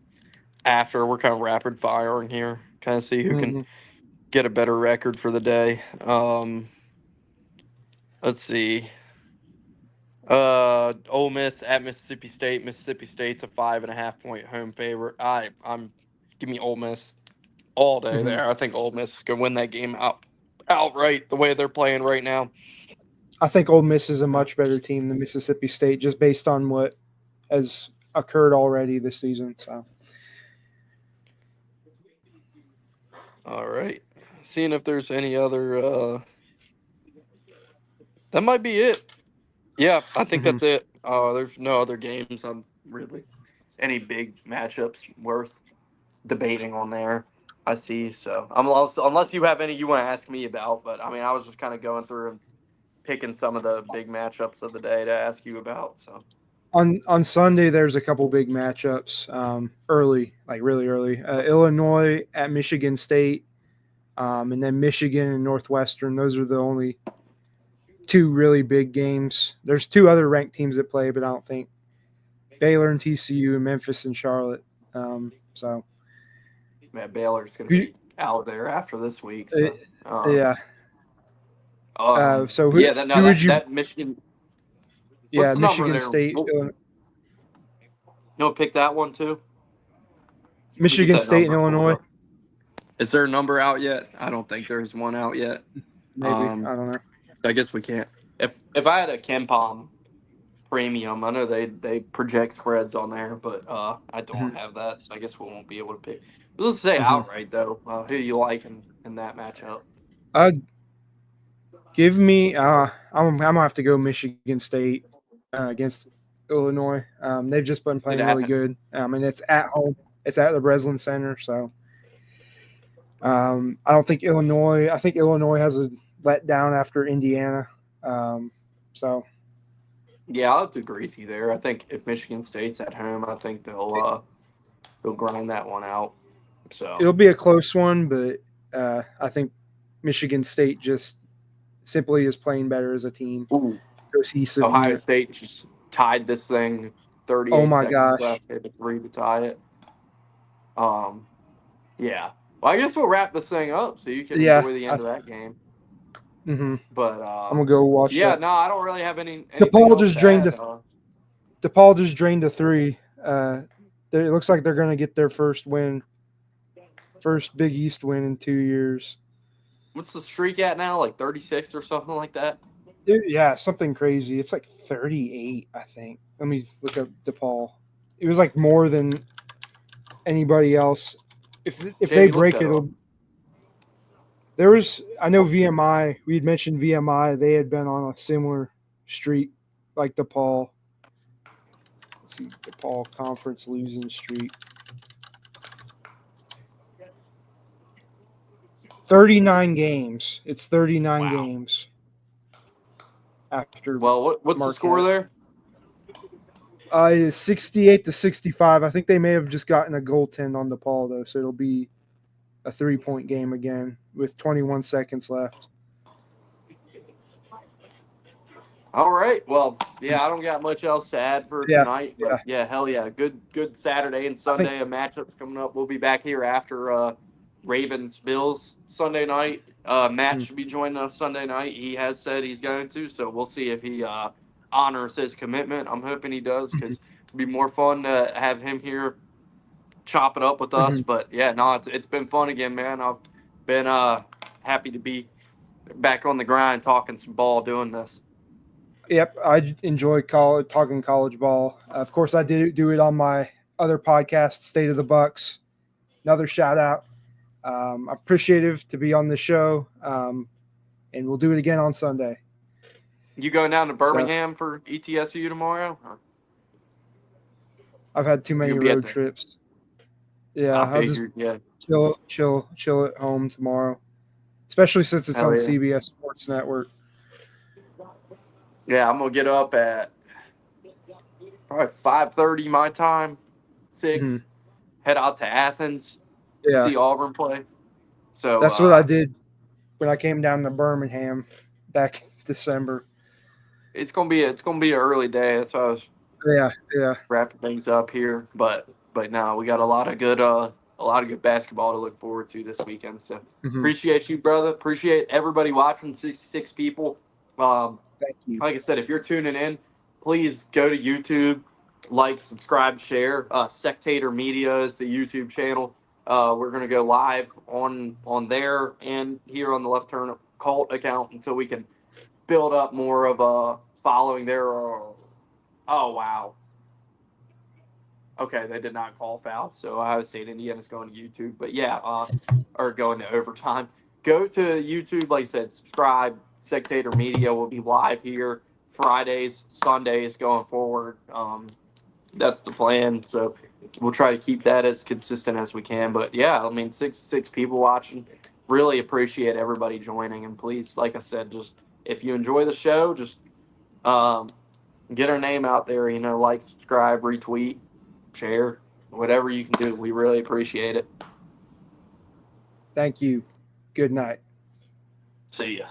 after. We're kind of rapid firing here, kind of see who can Mhm. get a better record for the day. Let's see. Ole Miss at Mississippi State. Mississippi State's a 5.5 point home favorite. I'm give me Ole Miss all day Mhm. there. I think Ole Miss is gonna win that game outright the way they're playing right now. I think Ole Miss is a much better team than Mississippi State, just based on what has occurred already this season. So All right. Seeing if there's any other that might be it. Yeah, I think Mhm. that's it. There's no other games I'm really any big matchups worth debating on there. I see. So unless you have any you want to ask me about, but I mean I was just kind of going through and picking some of the big matchups of the day to ask you about. So on Sunday, there's a couple big matchups early, like really early. Illinois at Michigan State, and then Michigan and Northwestern. Those are the only two really big games. There's two other ranked teams that play, but I don't think Baylor and TCU and Memphis and Charlotte. So man, Baylor's going to who, be out there after this week. uh, So yeah. So yeah, that no who would that you? that Michigan. What's Yeah, the number Michigan there? State, No, pick that one too. Let me get Michigan that State and number pulled Illinois. up. Is there a number out yet? I don't think there's one out yet. Maybe Um, I don't know. so I guess we can't. If I had a Ken Palm premium, I know they project spreads on there, but I don't Hmm. have that, so I guess we won't be able to pick. But let's say Hmm. outright though, who you like in that matchup? Uh, Give me. I'm gonna have to go Michigan State against Illinois. They've just been It playing really good. And it's at home. It's at the Breslin Center, so I don't think Illinois. I think Illinois has a letdown after Indiana. So Yeah, I'll have to agree with you there. I think if Michigan State's at home, I think they'll grind that one out. So it'll be a close one, but I think Michigan State just simply is playing better as a team, ooh, cohesive Ohio unit. State just tied this thing. Oh 38 my seconds gosh! left. They had to three to tie it. Um, yeah. Well, I guess we'll wrap this thing up so you can Yeah, enjoy the end of that game. I'm But gonna go watch yeah, that. no, I don't really have anything DePaul else just to drained add. the DePaul just drained a 3. It looks like they're going to get their first Big East win in 2 years. What's the streak at now? Like 36 or something like that? Yeah, something crazy. It's like 38, I think. Let me look up DePaul. It was like more than anybody else. If they Jamie, look break that it, up. I know VMI. We had mentioned VMI. They had been on a similar streak like DePaul. Let's see, DePaul conference losing streak. 39 games. It's 39 Wow. games after Well, what's the score Marquette. there? It is 68-65. I think they may have just gotten a goaltend on DePaul, though, so it'll be a 3-point game again with 21 seconds left. All right. Well, yeah, I don't got much else to add for Yeah, tonight, but yeah, hell yeah, good Saturday and I think Sunday of matchups coming up. We'll be back here after Ravens Bills Sunday night. Matt should be joining us Sunday night. He has said he's going to, so we'll see if he honors his commitment. I'm hoping he does because it'd be more fun to have him here chop it up with us. But yeah, no, it's been fun again, man. I've been happy to be back on the grind, talking some ball, doing this. Yep, I enjoy talking college ball. Of course, I did do it on my other podcast, State of the Bucks. Another shout out. Appreciative to be on the show, and we'll do it again on Sunday. You going down to So Birmingham for ETSU tomorrow? I've had too many You'll be at road the. trips. Yeah, I I'll just figured, yeah. chill at home tomorrow, especially since it's Hell on yeah. CBS Sports Network. Yeah, I'm gonna get up at probably 5:30 my time, 6. Head out to Athens, Yeah, see Auburn play. So that's what I did when I came down to Birmingham back in December. it's gonna be an early day. That's why I was Yeah. wrapping things up here. But now we got a lot of good basketball to look forward to this weekend. So appreciate you, brother. Appreciate everybody watching. 66 people. Thank you. Like I said, if you're tuning in, please go to YouTube, like, subscribe, share. Sectator Media is the YouTube channel. We're gonna go live on there and here on the Left Turn Cult account until we can build up more of a following there. Oh wow. Okay, they did not call foul, so Ohio State, Indiana's going to YouTube. But yeah, or going to overtime. Go to YouTube, like I said, subscribe. Sectator Media will be live here Fridays, Sundays going forward. That's the plan. So we'll try to keep that as consistent as we can. But yeah, I mean, six people watching. Really appreciate everybody joining. And please, like I said, just if you enjoy the show, just get our name out there. Like, subscribe, retweet, share, whatever you can do. We really appreciate it. Thank you. Good night. See ya.